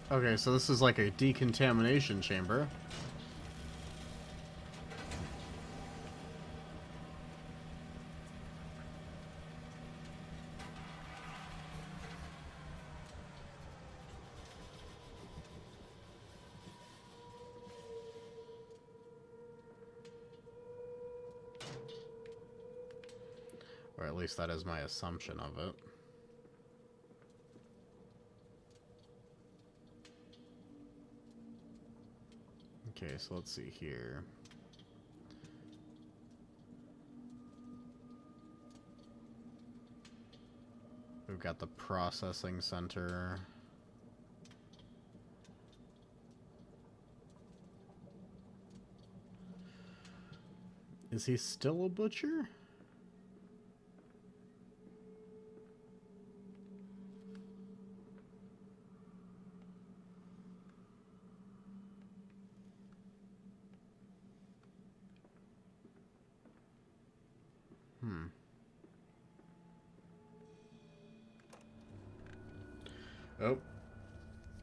Okay, so this is like a decontamination chamber. Or at least that is my assumption of it. Okay, so let's see here. We've got the processing center. Is he still a butcher? Oh.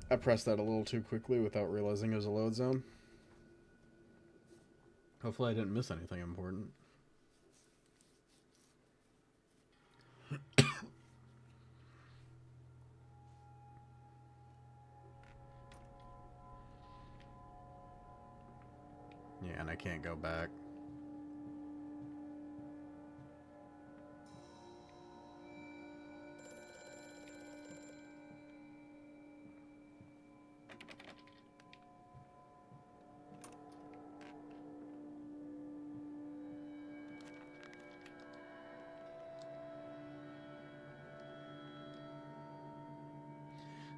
I pressed that a little too quickly without realizing it was a load zone. Hopefully I didn't miss anything important. Yeah, and I can't go back.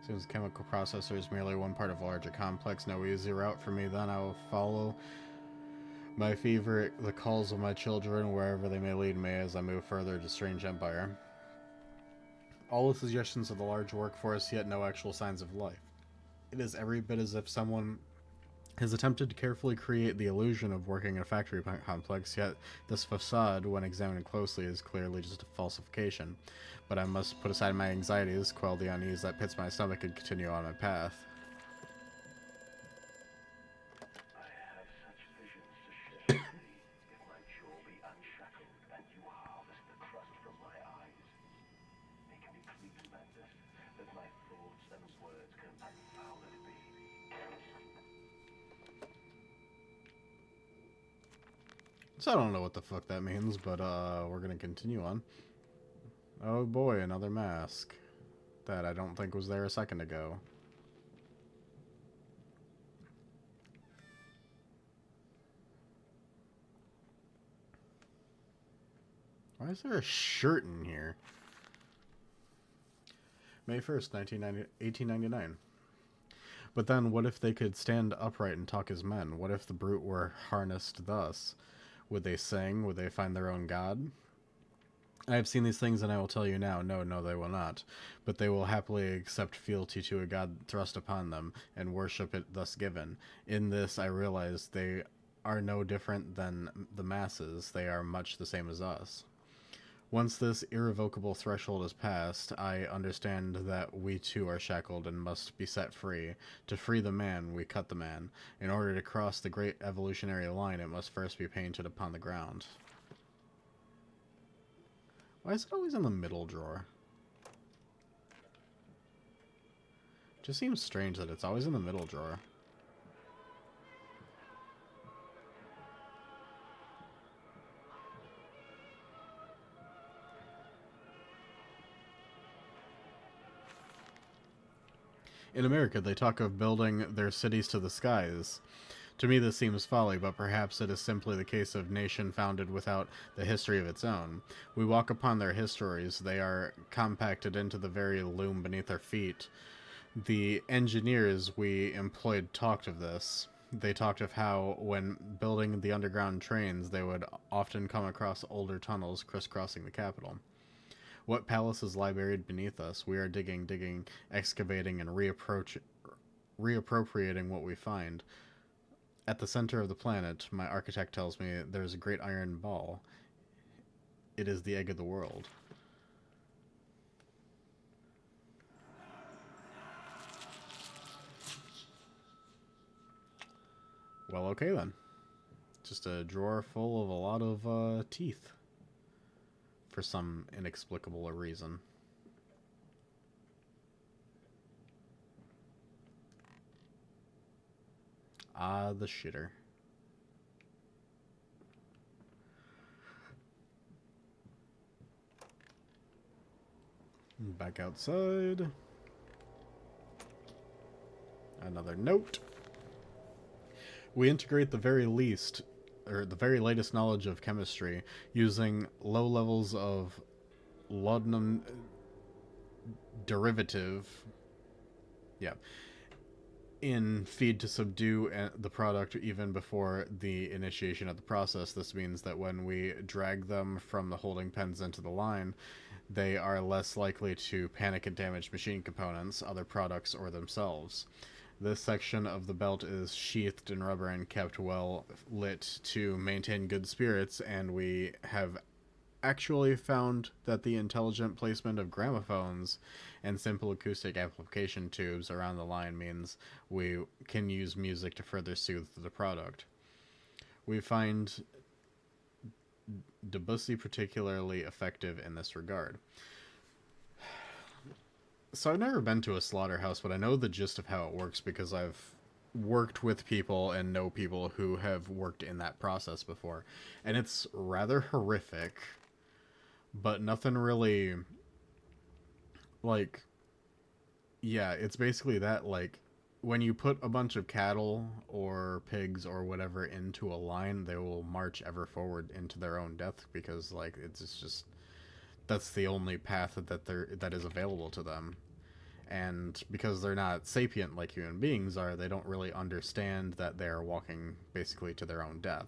Since chemical processor is merely one part of a larger complex, no easy route for me, then I will follow my fever, the calls of my children, wherever they may lead me as I move further to Strange Empire. All the suggestions of the large workforce, yet no actual signs of life. It is every bit as if someone has attempted to carefully create the illusion of working in a factory complex, yet this facade, when examined closely, is clearly just a falsification. But I must put aside my anxieties, quell the unease that pits my stomach, and continue on my path. I have such visions to share with thee, if my jaw be unshackled and you harvest the crust from my eyes. Make me please, Mandus, that my thoughts and words can unfouled be. So I don't know what the fuck that means, but we're gonna continue on. Oh boy, another mask that I don't think was there a second ago. Why is there a shirt in here? May 1st, 1899. But then, what if they could stand upright and talk as men? What if the brute were harnessed thus? Would they sing? Would they find their own god? I have seen these things, and I will tell you now, no, they will not. But they will happily accept fealty to a god thrust upon them, and worship it thus given. In this, I realize they are no different than the masses. They are much the same as us. Once this irrevocable threshold is passed, I understand that we too are shackled and must be set free. To free the man, we cut the man. In order to cross the great evolutionary line, it must first be painted upon the ground. Why is it always in the middle drawer? Just seems strange that it's always in the middle drawer. In America, they talk of building their cities to the skies. To me, this seems folly, but perhaps it is simply the case of nation founded without the history of its own. We walk upon their histories. They are compacted into the very loom beneath our feet. The engineers we employed talked of this. They talked of how, when building the underground trains, they would often come across older tunnels crisscrossing the capital. What palaces lie buried beneath us? We are digging, excavating, and reappropriating what we find. At the center of the planet, my architect tells me, there's a great iron ball. It is the egg of the world. Well, okay then. Just a drawer full of a lot of teeth. For some inexplicable reason. Ah, the shitter. Back outside. Another note. We integrate the very least, or the very latest knowledge of chemistry, using low levels of laudanum derivative, yeah, in feed to subdue the product even before the initiation of the process. This means that when we drag them from the holding pens into the line, they are less likely to panic and damage machine components, other products, or themselves. This section of the belt is sheathed in rubber and kept well lit to maintain good spirits, and we have actually found that the intelligent placement of gramophones and simple acoustic amplification tubes around the line means we can use music to further soothe the product. We find Debussy particularly effective in this regard. So I've never been to a slaughterhouse, but I know the gist of how it works because I've worked with people and know people who have worked in that process before. And it's rather horrific, but nothing really, like, yeah, it's basically that, like, when you put a bunch of cattle or pigs or whatever into a line, they will march ever forward into their own death because, like, it's just that's the only path that is available to them. And because they're not sapient like human beings are, they don't really understand that they're walking basically to their own death.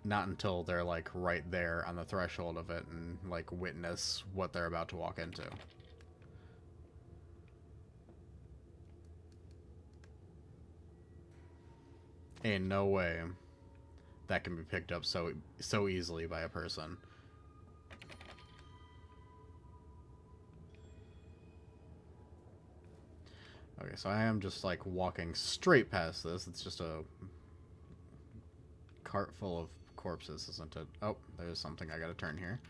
Not until they're, like, right there on the threshold of it and, like, witness what they're about to walk into. Ain't no way that can be picked up so easily by a person. Okay, so I am just, like, walking straight past this. It's just a cart full of corpses, isn't it? Oh, there's something I gotta turn here.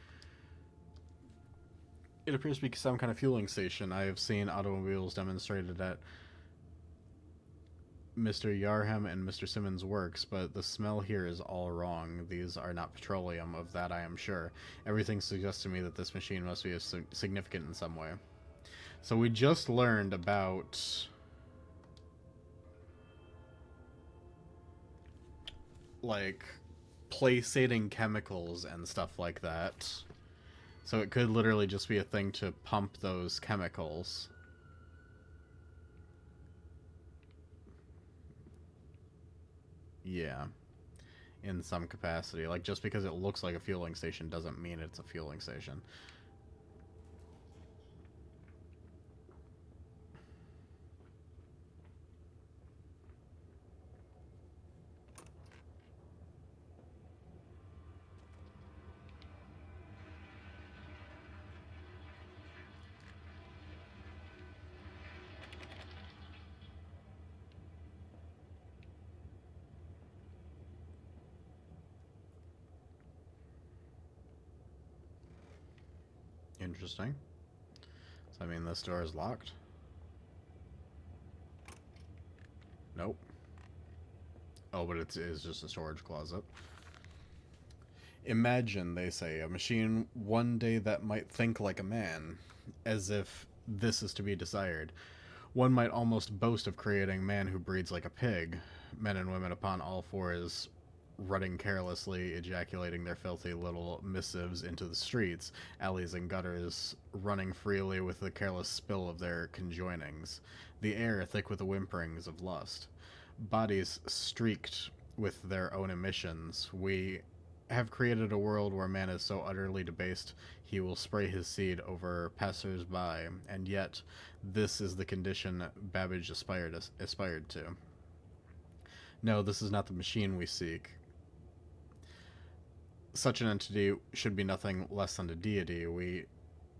It appears to be some kind of fueling station. I have seen automobiles demonstrated at Mr. Yarham and Mr. Simmons' works, but the smell here is all wrong. These are not petroleum, of that I am sure. Everything suggests to me that this machine must be significant in some way. So we just learned about, like, placating chemicals and stuff like that. So it could literally just be a thing to pump those chemicals. Yeah. In some capacity. Like, just because it looks like a fueling station doesn't mean it's a fueling station. Interesting. So, I mean, this door is locked? Nope. Oh, but it is just a storage closet. Imagine, they say, a machine one day that might think like a man, as if this is to be desired. One might almost boast of creating man who breeds like a pig, men and women upon all fours running carelessly, ejaculating their filthy little missives into the streets, alleys and gutters, running freely with the careless spill of their conjoinings, the air thick with the whimperings of lust, bodies streaked with their own emissions. We have created a world where man is so utterly debased he will spray his seed over passers-by, and yet this is the condition Babbage aspired to. No, this is not the machine we seek. Such an entity should be nothing less than a deity. We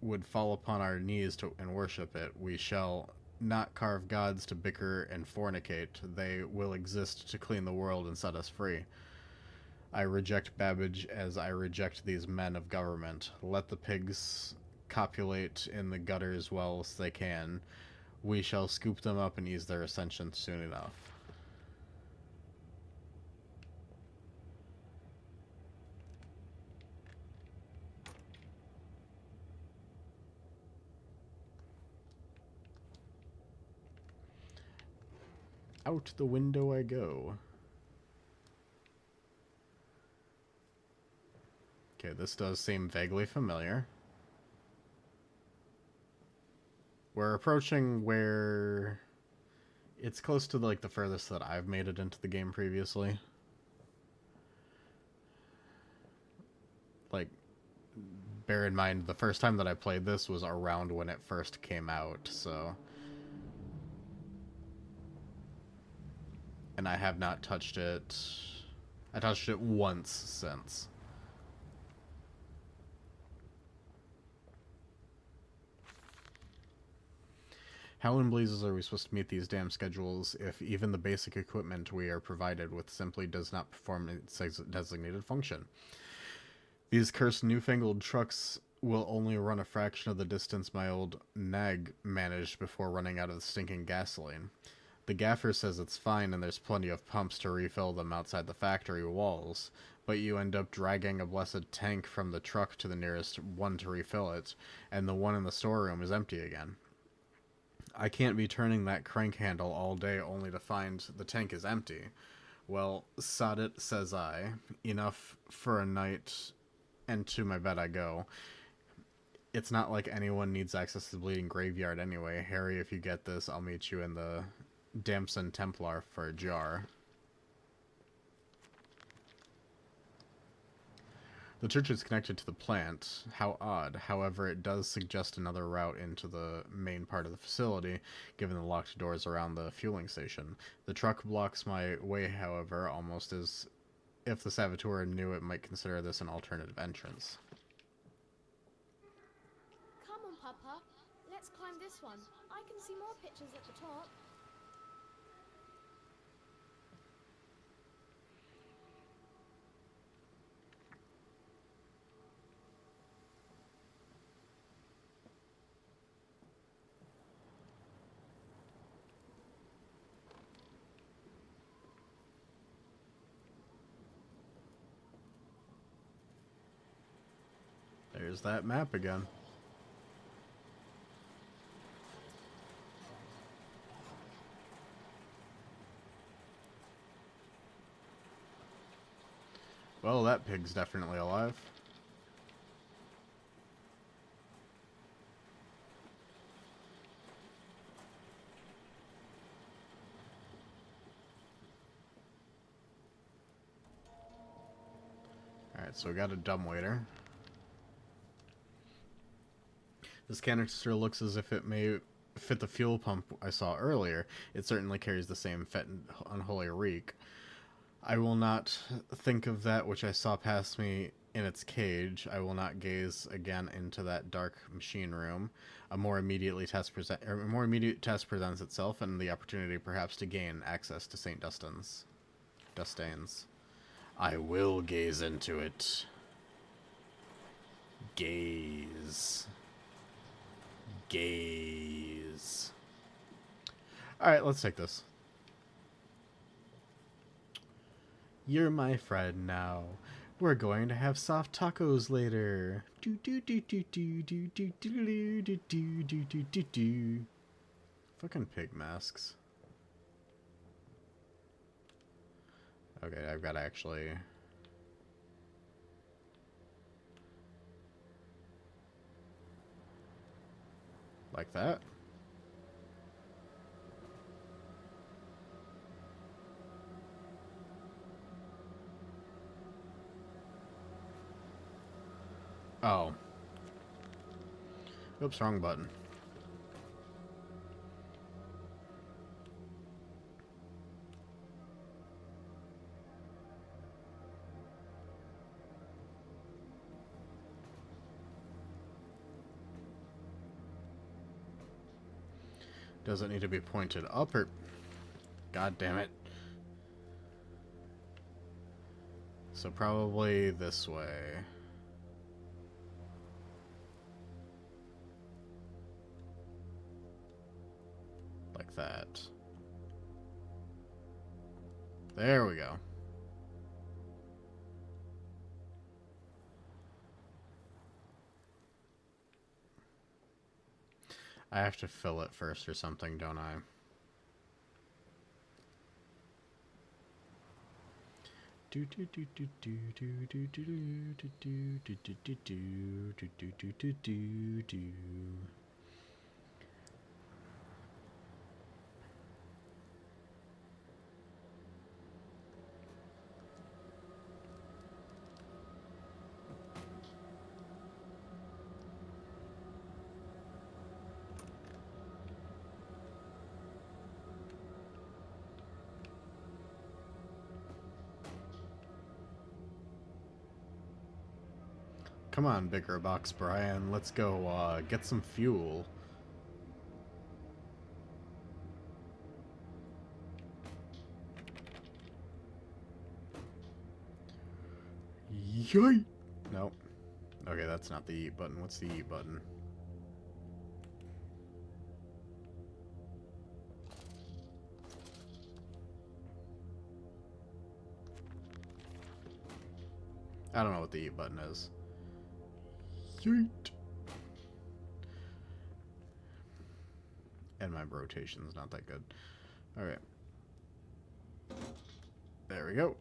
would fall upon our knees and worship it. We shall not carve gods to bicker and fornicate. They will exist to clean the world and set us free. I reject Babbage as I reject these men of government. Let the pigs copulate in the gutters whilst they can. We shall scoop them up and ease their ascension soon enough. Out the window I go. Okay, this does seem vaguely familiar. We're approaching where it's close to like the furthest that I've made it into the game previously. Like, bear in mind, the first time that I played this was around when it first came out, so... And I have not touched it... I touched it once since. How in blazes are we supposed to meet these damn schedules if even the basic equipment we are provided with simply does not perform its designated function? These cursed newfangled trucks will only run a fraction of the distance my old nag managed before running out of the stinking gasoline. The gaffer says it's fine and there's plenty of pumps to refill them outside the factory walls, but you end up dragging a blessed tank from the truck to the nearest one to refill it, and the one in the storeroom is empty again. I can't be turning that crank handle all day only to find the tank is empty. Well, sod it, says I. Enough for a night, and to my bed I go. It's not like anyone needs access to the Bleeding Graveyard anyway. Harry, if you get this, I'll meet you in the Damson Templar for a jar. The church is connected to the plant. How odd. However, it does suggest another route into the main part of the facility, given the locked doors around the fueling station. The truck blocks my way, however, almost as if the saboteur knew it might consider this an alternative entrance. Come on, Papa. Let's climb this one. I can see more pictures at the top. There's that map again. Well, that pig's definitely alive. Alright, so we got a dumbwaiter. This canister looks as if it may fit the fuel pump I saw earlier. It certainly carries the same fet and unholy reek. I will not think of that which I saw pass me in its cage. I will not gaze again into that dark machine room. A more immediate test presents itself, and the opportunity perhaps to gain access to St. Dustains. I will gaze into it. Gaze. Gaze. Alright, let's take this. You're my friend now. We're going to have soft tacos later. Do do do do do do do do do do do do do do. Fucking pig masks. Okay, I've got to actually... like that. Oh. Oops, wrong button. Does it need to be pointed up or... God damn it. So probably this way. Like that. There we go. I have to fill it first or something, don't I? Come on, bigger box, Brian. Let's go get some fuel. Yoy! Nope. Okay, that's not the eat button. What's the eat button? I don't know what the eat button is. Yeet. And my rotation's not that good. Alright. There we go.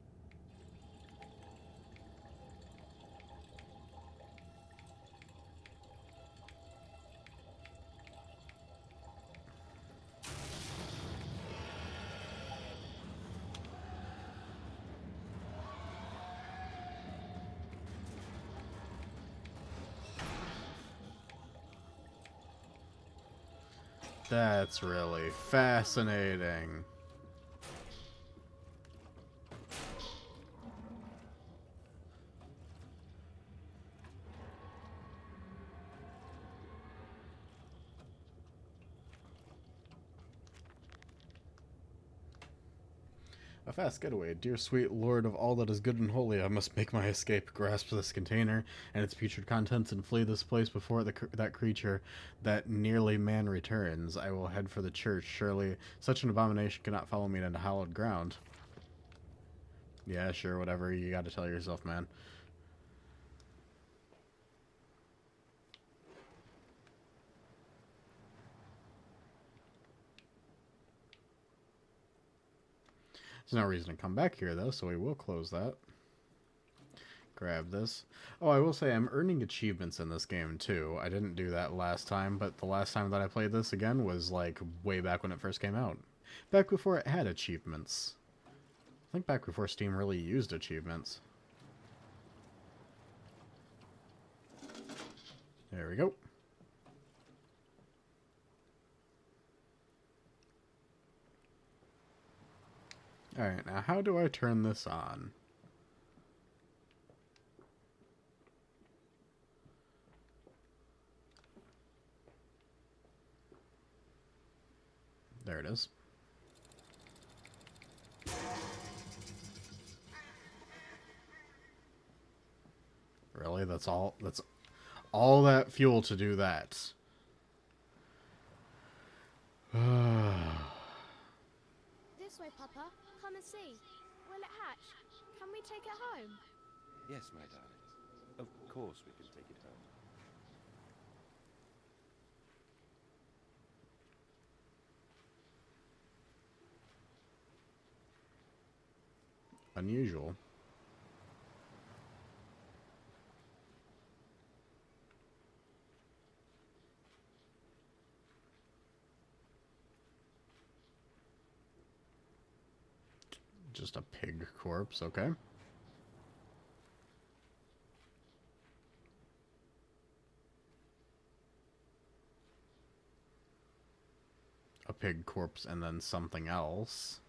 That's really fascinating. A fast getaway. Dear sweet lord of all that is good and holy, I must make my escape, grasp this container and its putrid contents, and flee this place before that creature, that nearly man returns. I will head for the church. Surely such an abomination cannot follow me into hallowed ground. Yeah, sure, whatever. You gotta tell yourself, man. There's no reason to come back here, though, so we will close that. Grab this. Oh, I will say I'm earning achievements in this game, too. I didn't do that last time, but the last time that I played this again was, like, way back when it first came out. Back before it had achievements. I think back before Steam really used achievements. There we go. Alright, now how do I turn this on? There it is. Really? That's all that fuel to do that. This way, Papa. Come and see. Will it hatch? Can we take it home? Yes, my darling. Of course we can take it home. Unusual. Just a pig corpse, okay. A pig corpse and then something else.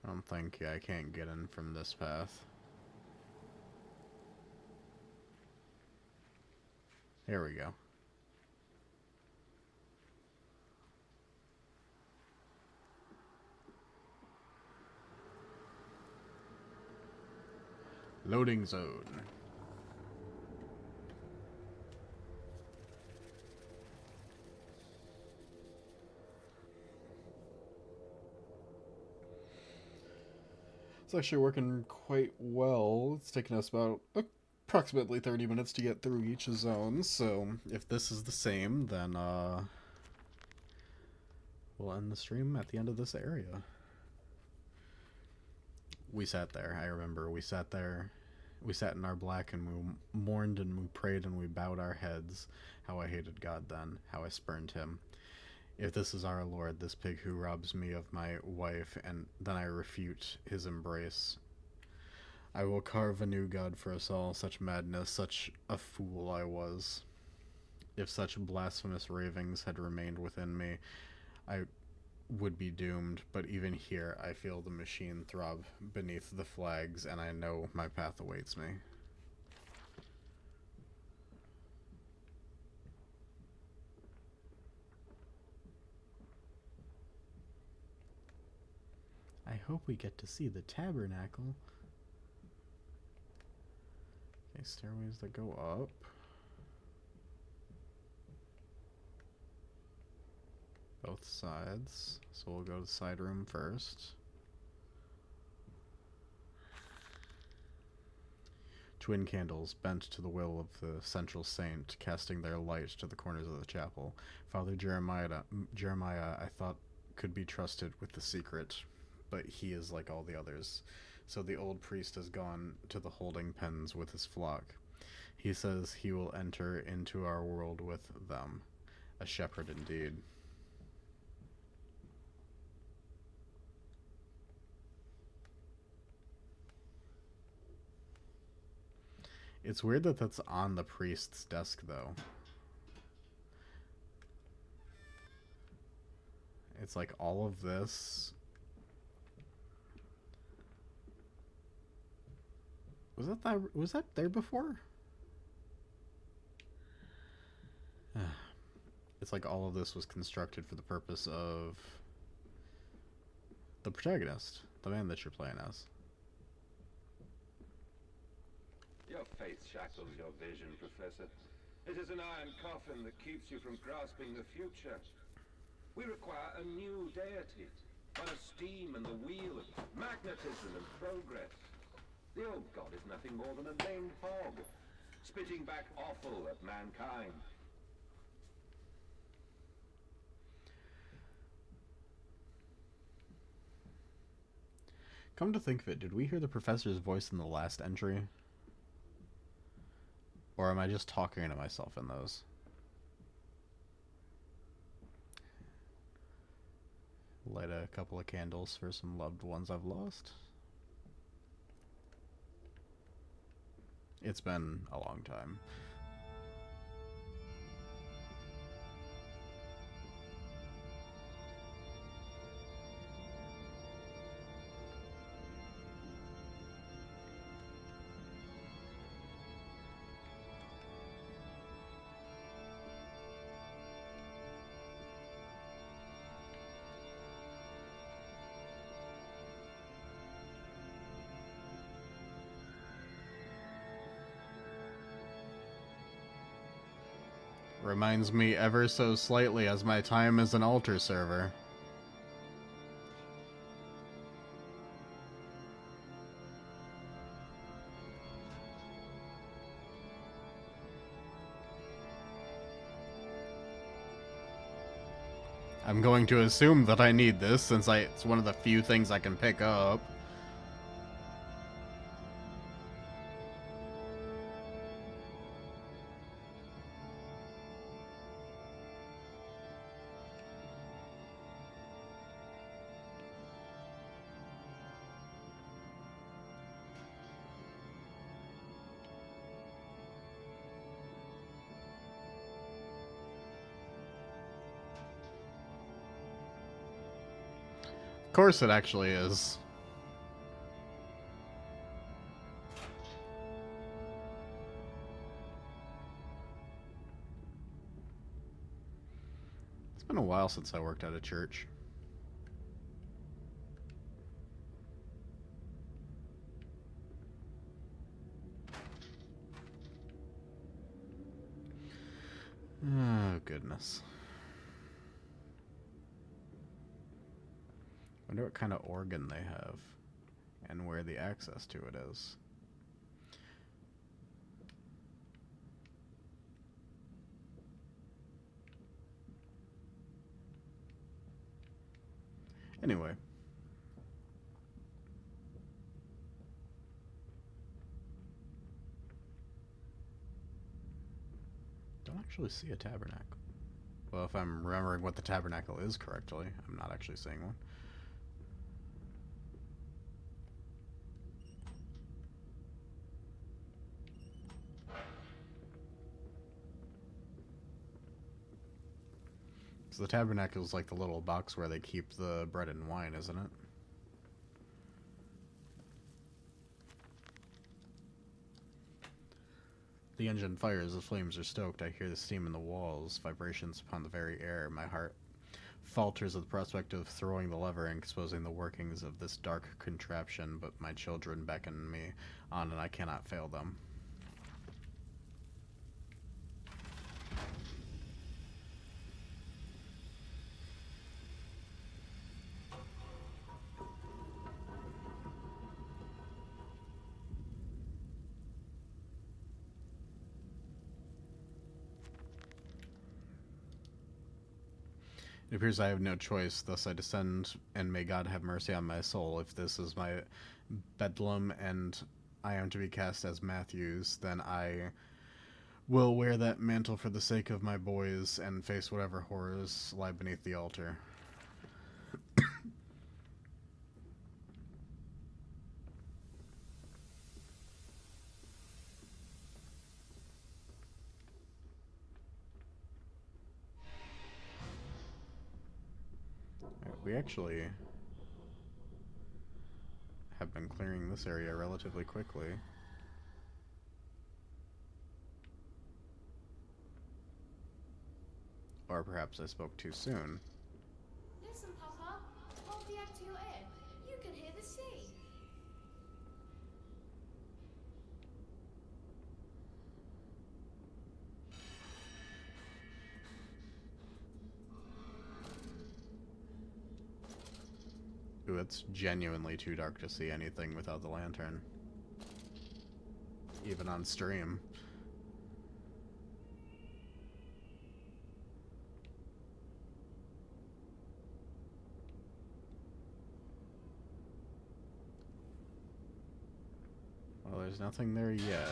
I don't think, yeah, I can't get in from this path. Here we go. Loading zone. It's actually working quite well. It's taken us about a approximately 30 minutes to get through each zone, so if this is the same, then we'll end the stream at the end of this area. We sat there, I remember, we sat there, we sat in our black and we mourned and we prayed and we bowed our heads. How I hated God then, how I spurned him. If this is our Lord, this pig who robs me of my wife, and then I refute his embrace. I will carve a new God for us all, such madness, such a fool I was. If such blasphemous ravings had remained within me, I would be doomed, but even here I feel the machine throb beneath the flags, and I know my path awaits me. I hope we get to see the tabernacle. Okay, stairways that go up. Both sides. So we'll go to the side room first. Twin candles bent to the will of the central saint, casting their light to the corners of the chapel. Father Jeremiah, I thought could be trusted with the secret, but he is like all the others. So the old priest has gone to the holding pens with his flock. He says he will enter into our world with them. A shepherd indeed. It's weird that that's on the priest's desk, though. It's like all of this. Was that there before? It's like all of this was constructed for the purpose of the protagonist, the man that you're playing as. Your faith shackles your vision, Professor. It is an iron coffin that keeps you from grasping the future. We require a new deity, one of steam and the wheel, of magnetism and progress. The old god is nothing more than a lamed hog, spitting back offal at mankind. Come to think of it, did we hear the professor's voice in the last entry? Or am I just talking to myself in those? Light a couple of candles for some loved ones I've lost. It's been a long time. Reminds me ever so slightly as my time as an altar server. I'm going to assume that I need this since it's one of the few things I can pick up. Of course it actually is. It's been a while since I worked at a church. Oh, goodness. Wonder what kind of organ they have and where the access to it is. Anyway. Don't actually see a tabernacle. Well, if I'm remembering what the tabernacle is correctly, I'm not actually seeing one. So the tabernacle is like the little box where they keep the bread and wine, isn't it? The engine fires, the flames are stoked. I hear the steam in the walls, vibrations upon the very air. My heart falters at the prospect of throwing the lever and exposing the workings of this dark contraption, but my children beckon me on and I cannot fail them. It appears I have no choice, thus I descend, and may God have mercy on my soul. If this is my bedlam and I am to be cast as Matthews, then I will wear that mantle for the sake of my boys and face whatever horrors lie beneath the altar. We actually have been clearing this area relatively quickly. Or perhaps I spoke too soon. Listen, Papa. Hold the egg to your ear. You can hear the sea. Ooh, it's genuinely too dark to see anything without the lantern. Even on stream. Well, there's nothing there yet.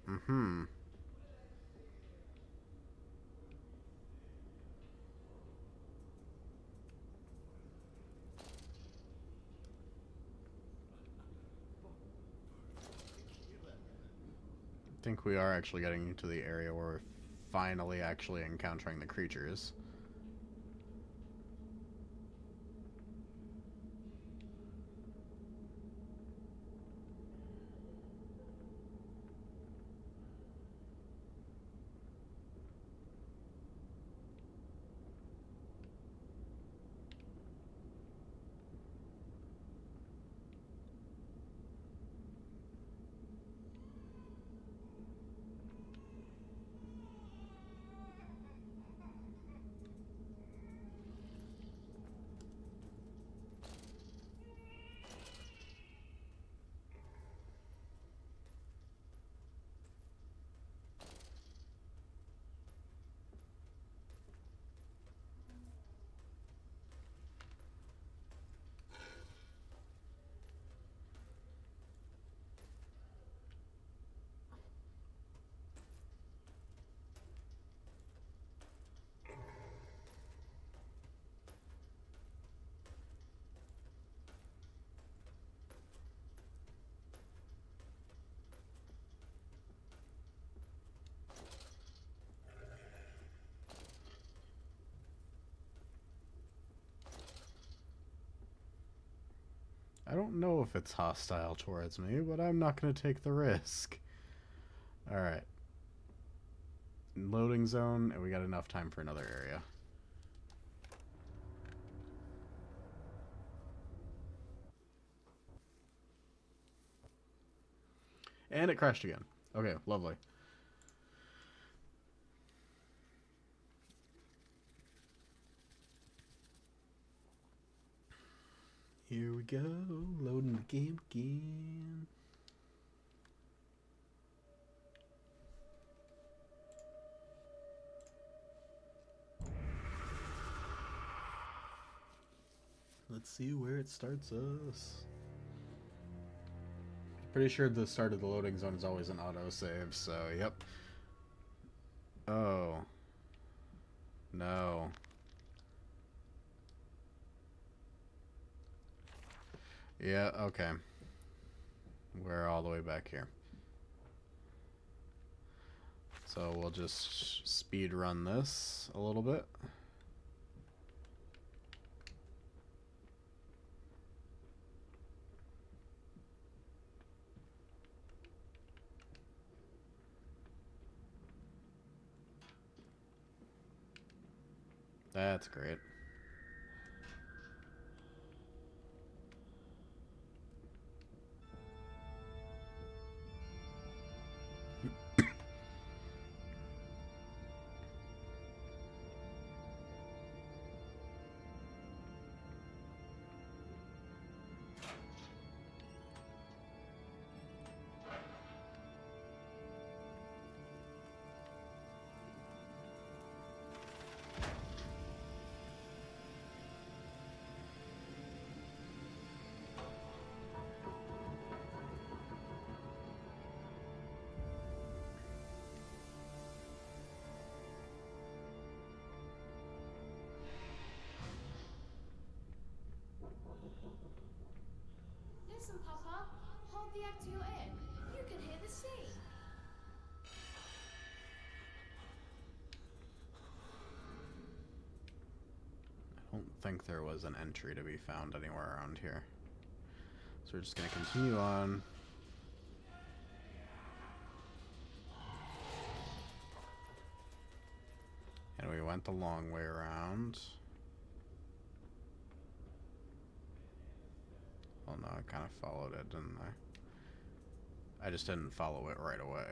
Mm-hmm. I think we are actually getting into the area where we're finally actually encountering the creatures. I don't know if it's hostile towards me, but I'm not going to take the risk. Alright. Loading zone, and we got enough time for another area. And it crashed again. Okay, lovely. Here we go, loading the game again. Let's see where it starts us. Pretty sure the start of the loading zone is always an autosave, so yep. Oh. No. Yeah, okay. We're all the way back here. So we'll just speed run this a little bit. That's great. Listen, Papa. Hold the egg to your ear. You can hear the sea. I don't think there was an entry to be found anywhere around here. So we're just going to continue on. And we went the long way around. Well, no, I kind of followed it, didn't I? I just didn't follow it right away.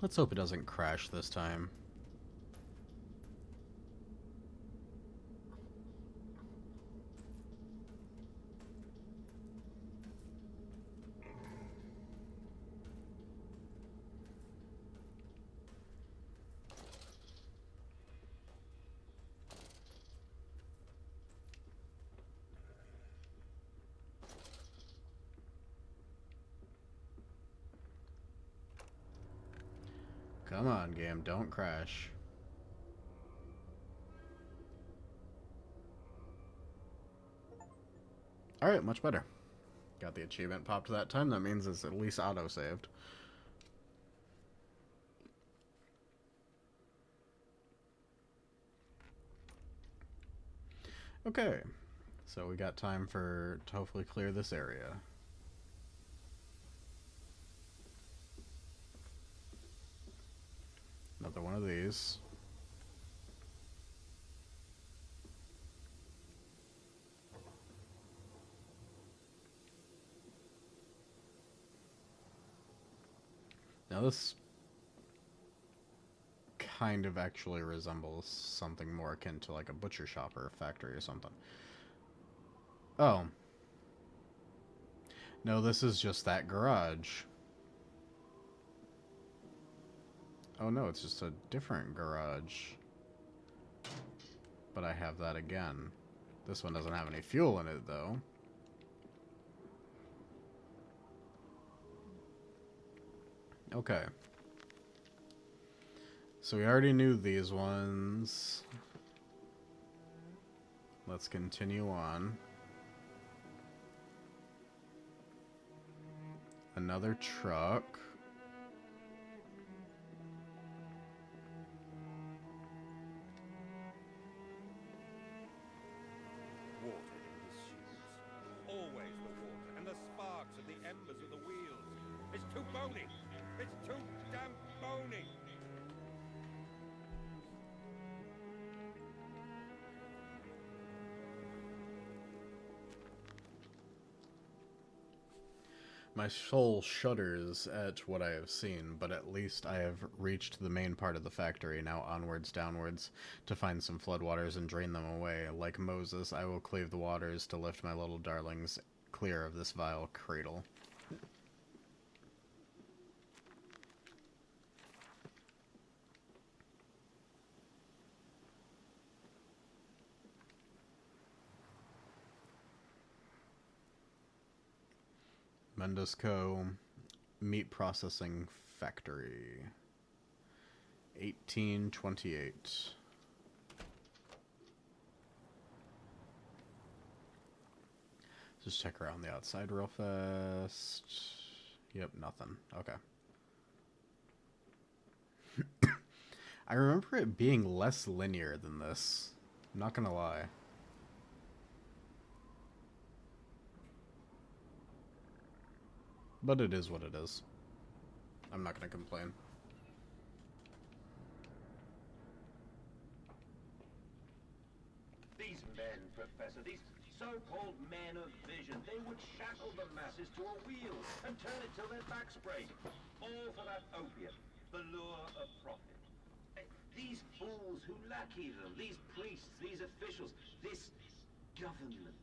Let's hope it doesn't crash this time. Come on, game, don't crash. Alright, much better. Got the achievement popped that time. That means it's at least auto-saved. Okay, so we got time to hopefully clear this area. Another one of these. Now this kind of actually resembles something more akin to like a butcher shop or a factory or something. Oh. No, this is just that garage. Oh no, it's just a different garage. But I have that again. This one doesn't have any fuel in it, though. Okay. So we already knew these ones. Let's continue on. Another truck. My soul shudders at what I have seen, but at least I have reached the main part of the factory, now onwards, downwards, to find some floodwaters and drain them away. Like Moses, I will cleave the waters to lift my little darlings clear of this vile cradle. Mendusco Meat Processing Factory. 1828. Just check around the outside real fast. Yep, nothing. Okay. I remember it being less linear than this. I'm not gonna lie. But it is what it is. I'm not gonna complain. These men, Professor, these so-called men of vision, they would shackle the masses to a wheel and turn it till their backs break. All for that opium, the lure of profit. These fools who lackey them, these priests, these officials, this government.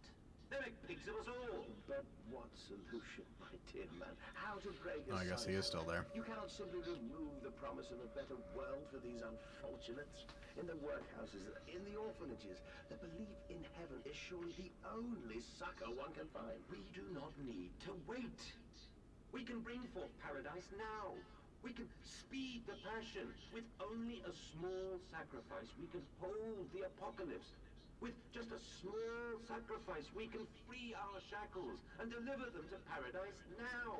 They make pigs of us all. But what solution, my dear man? How to break a Oh, I guess he is still there. You cannot simply remove the promise of a better world for these unfortunates. In the workhouses, in the orphanages, the belief in heaven is surely the only succor one can find. We do not need to wait. We can bring forth paradise now. We can speed the passion. With only a small sacrifice, we can hold the apocalypse. With just a small sacrifice, we can free our shackles and deliver them to paradise now.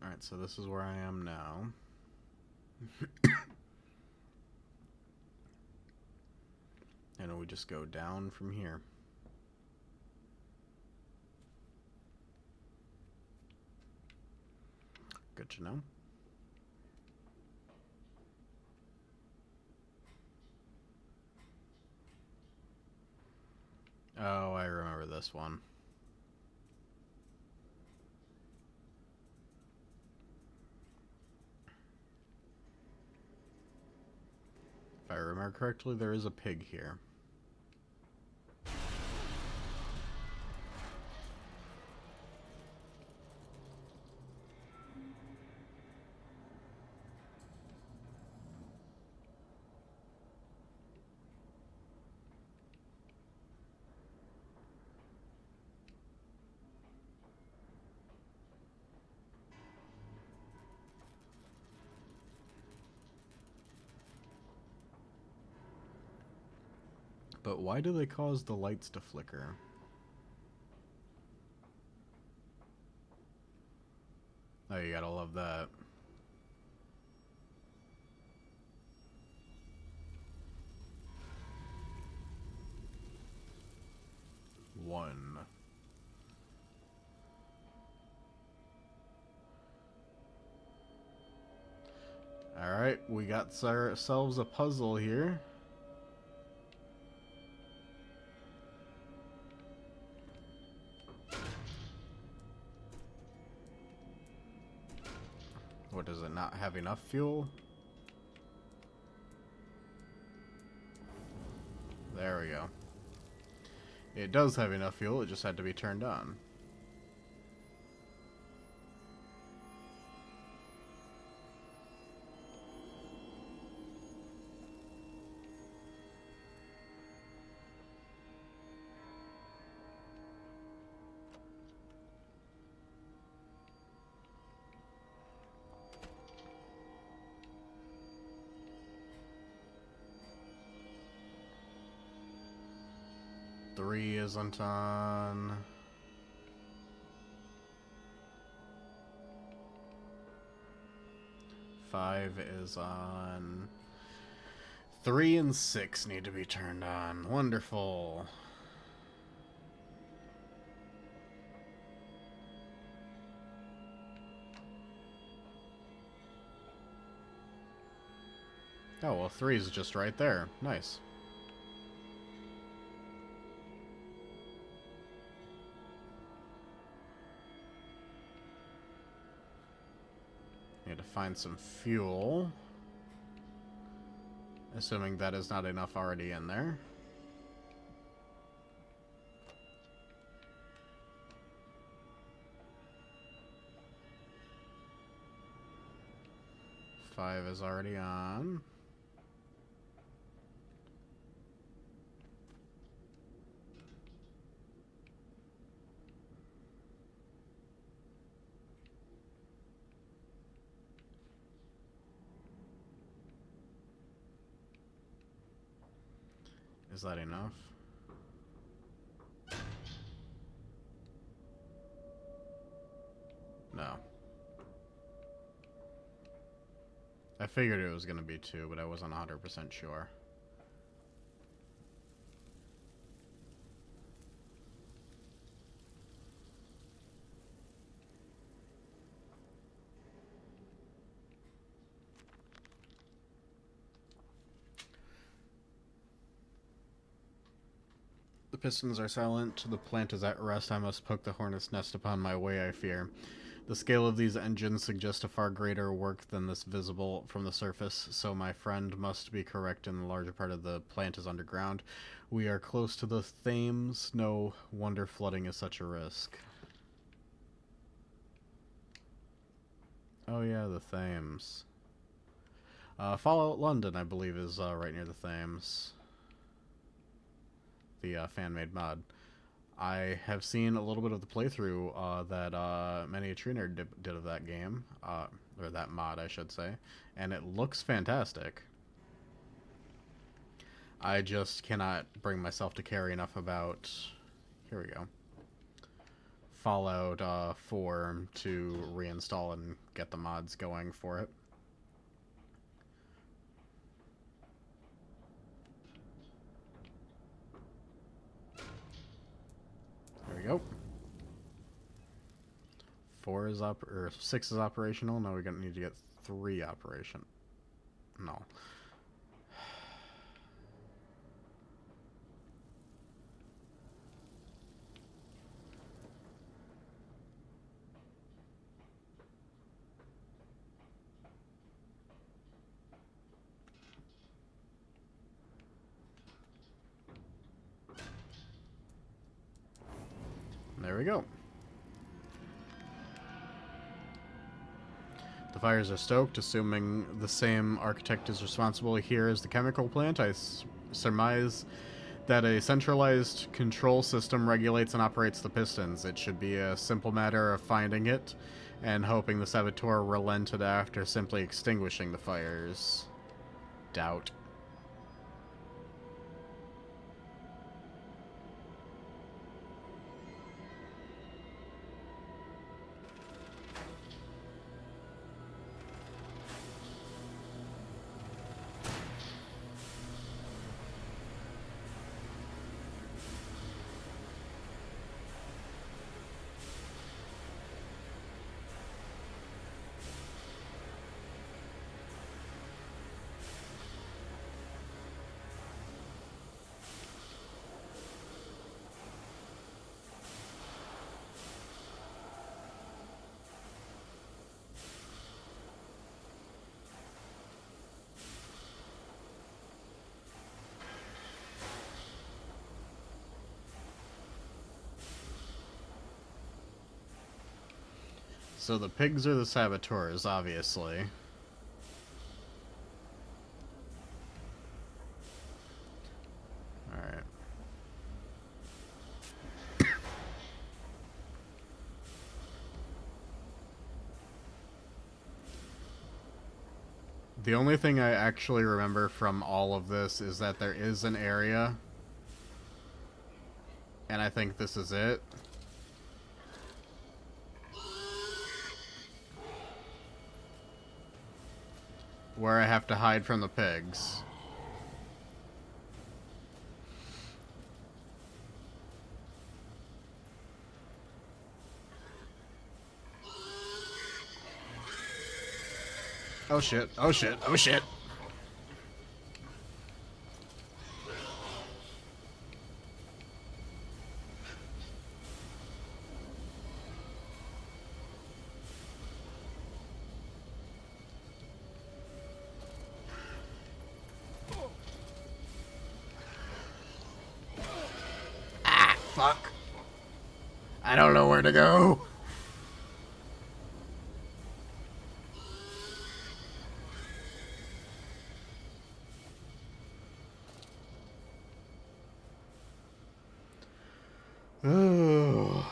Alright, so this is where I am now. And we just go down from here. Good to know. Oh, I remember this one. If I remember correctly, there is a pig here. But why do they cause the lights to flicker? Oh, you gotta love that. One. Alright, we got ourselves a puzzle here. What, does it not have enough fuel? There we go. It does have enough fuel, it just had to be turned on. Three isn't on. Five is on. 3 and 6 need to be turned on. Wonderful. Oh, well, 3 is just right there. Nice. Need to find some fuel. Assuming that is not enough already in there. Five is already on. Is that enough? No. I figured it was going to be 2, but I wasn't 100% sure. The pistons are silent. The plant is at rest. I must poke the hornet's nest upon my way, I fear. The scale of these engines suggests a far greater work than this visible from the surface, so my friend must be correct and the larger part of the plant is underground. We are close to the Thames. No wonder flooding is such a risk. Oh yeah, the Thames. Fallout London, I believe, is right near the Thames. The fan-made mod. I have seen a little bit of the playthrough that Many a Tree Nerd did of that game, or that mod, I should say, and it looks fantastic. I just cannot bring myself to care enough about... Here we go. Fallout 4 to reinstall and get the mods going for it. There we go. 4 is up, or 6 is operational. Now we're gonna need to get 3 operation. No. There we go. The fires are stoked, assuming the same architect is responsible here as the chemical plant. I surmise that a centralized control system regulates and operates the pistons. It should be a simple matter of finding it and hoping the saboteur relented after simply extinguishing the fires. Doubt. So the pigs are the saboteurs, obviously. Alright. The only thing I actually remember from all of this is that there is an area, and I think this is it, where I have to hide from the pigs. Oh shit, oh shit, oh shit. Fuck. I don't know where to go. Oh.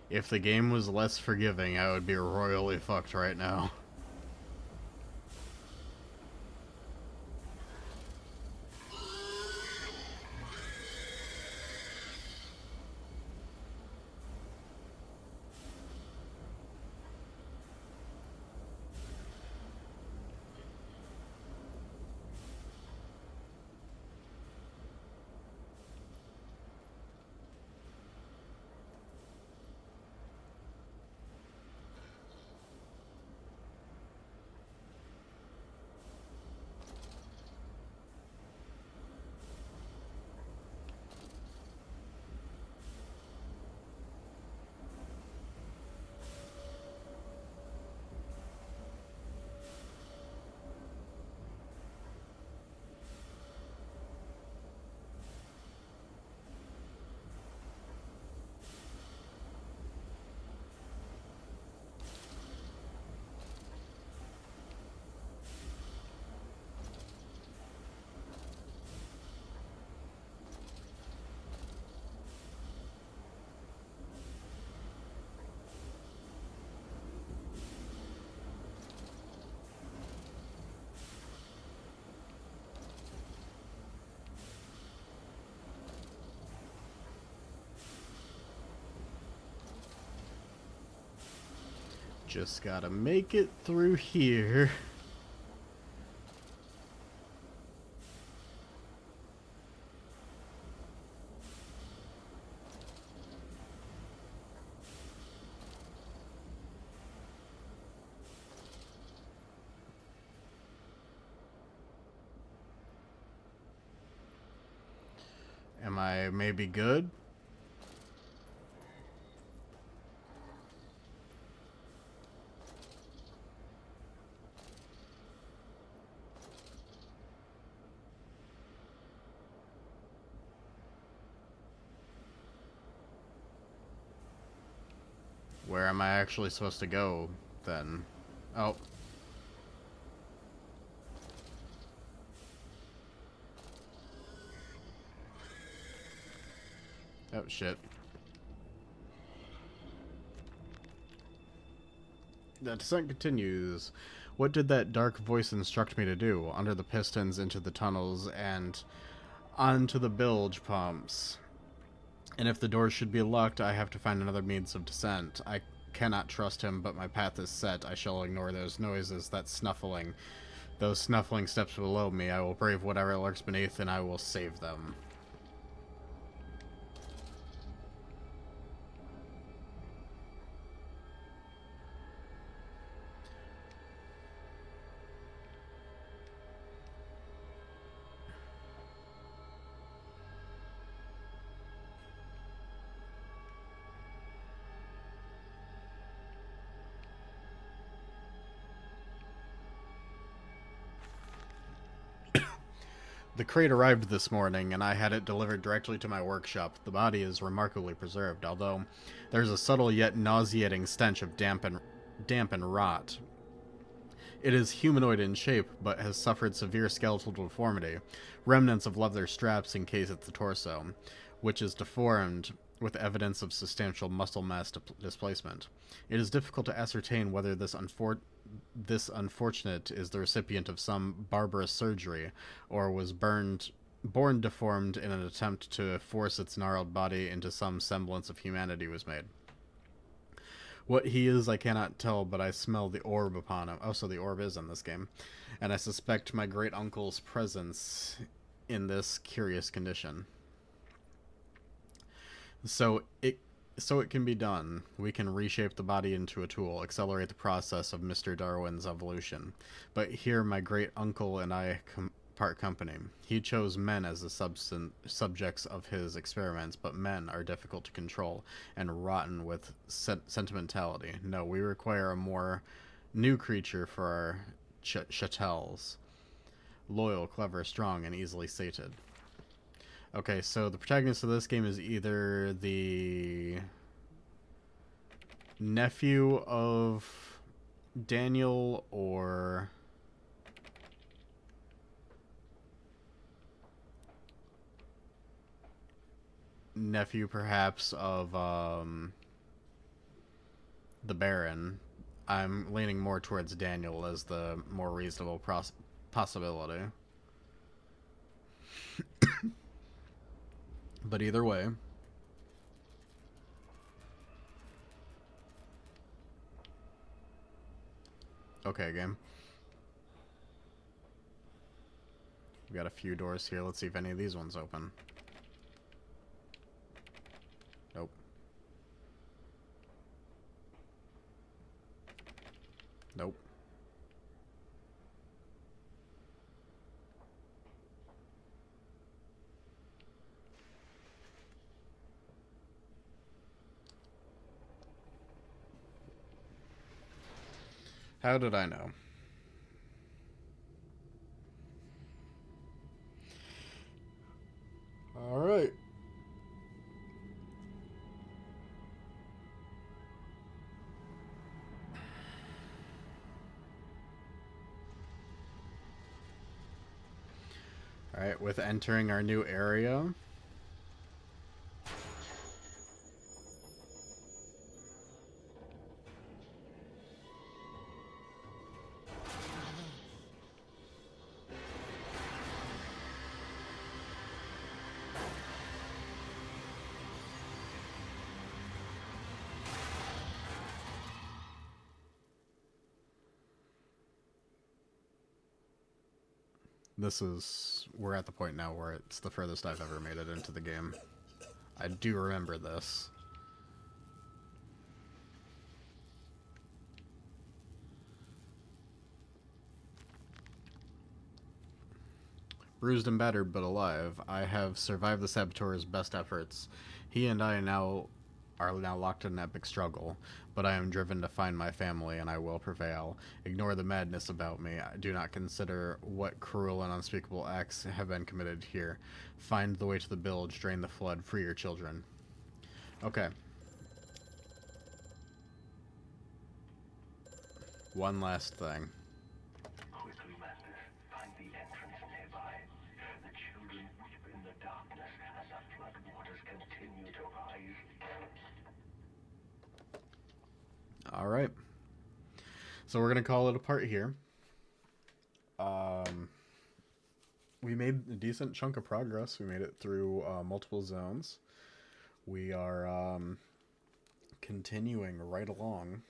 If the game was less forgiving, I would be royally fucked right now. Just gotta make it through here. Am I maybe good? Where am I actually supposed to go, then? Oh. Oh, shit. The descent continues. What did that dark voice instruct me to do? Under the pistons, into the tunnels, and onto the bilge pumps. And if the doors should be locked, I have to find another means of descent. I cannot trust him, but my path is set. I shall ignore those noises, that snuffling. Those snuffling steps below me. I will brave whatever lurks beneath, and I will save them. The crate arrived this morning, and I had it delivered directly to my workshop. The body is remarkably preserved, although there's a subtle yet nauseating stench of damp and rot. It is humanoid in shape, but has suffered severe skeletal deformity. Remnants of leather straps encase its torso, which is deformed with evidence of substantial muscle mass displacement. It is difficult to ascertain whether this unfortunate is the recipient of some barbarous surgery, or was born deformed in an attempt to force its gnarled body into some semblance of humanity was made. What he is, I cannot tell, but I smell the orb upon him. Oh, so the orb is in this game. And I suspect my great-uncle's presence in this curious condition. So it can be done. We can reshape the body into a tool, accelerate the process of Mr. Darwin's evolution. But here my great-uncle and I part company. He chose men as the subjects of his experiments, but men are difficult to control and rotten with sentimentality. No, we require a more new creature for our chattels. Loyal, clever, strong, and easily sated. Okay, so the protagonist of this game is either the nephew of Daniel or nephew perhaps of the Baron. I'm leaning more towards Daniel as the more reasonable possibility. But either way, okay, game. We got a few doors here. Let's see if any of these ones open. Nope. Nope. How did I know? All right. All right, with entering our new area. We're at the point now where it's the furthest I've ever made it into the game. I do remember this. Bruised and battered, but alive, I have survived the saboteur's best efforts. He and I are now locked in an epic struggle, but I am driven to find my family, and I will prevail. Ignore the madness about me. I do not consider what cruel and unspeakable acts have been committed here. Find the way to the bilge, drain the flood, free your children. Okay. One last thing. Quickly, Master, find the entrance nearby. The children weep in the darkness as the flood waters continue to rise. All right. So we're going to call it a part here. We made a decent chunk of progress. We made it through multiple zones. We are continuing right along.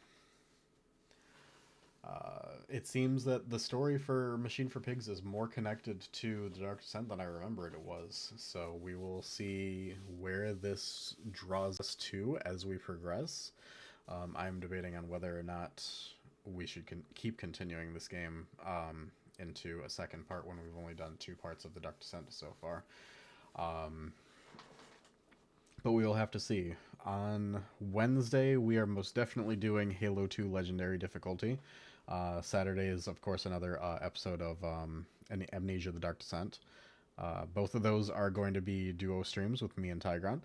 It seems that the story for Machine for Pigs is more connected to the Dark Descent than I remembered it was. So we will see where this draws us to as we progress. I'm debating on whether or not we should keep continuing this game into a second part when we've only done 2 parts of the Dark Descent so far. But we will have to see. On Wednesday, we are most definitely doing Halo 2 Legendary difficulty. Saturday is, of course, another episode of Amnesia: The Dark Descent. Both of those are going to be duo streams with me and Tigron.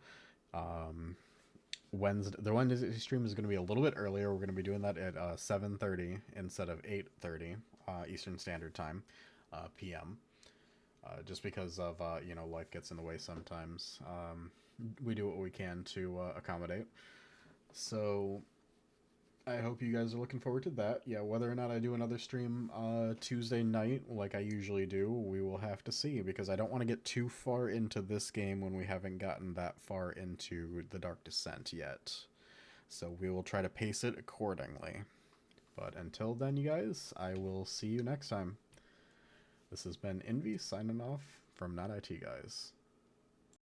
The Wednesday stream is going to be a little bit earlier. We're going to be doing that at 7:30 instead of 8:30 Eastern Standard Time, PM. Just because of life gets in the way sometimes. we do what we can to accommodate. So I hope you guys are looking forward to that. Yeah, whether or not I do another stream Tuesday night like I usually do, we will have to see, because I don't want to get too far into this game when we haven't gotten that far into the Dark Descent yet. So we will try to pace it accordingly. But until then, you guys, I will see you next time. This has been Invi signing off from NotITGuys.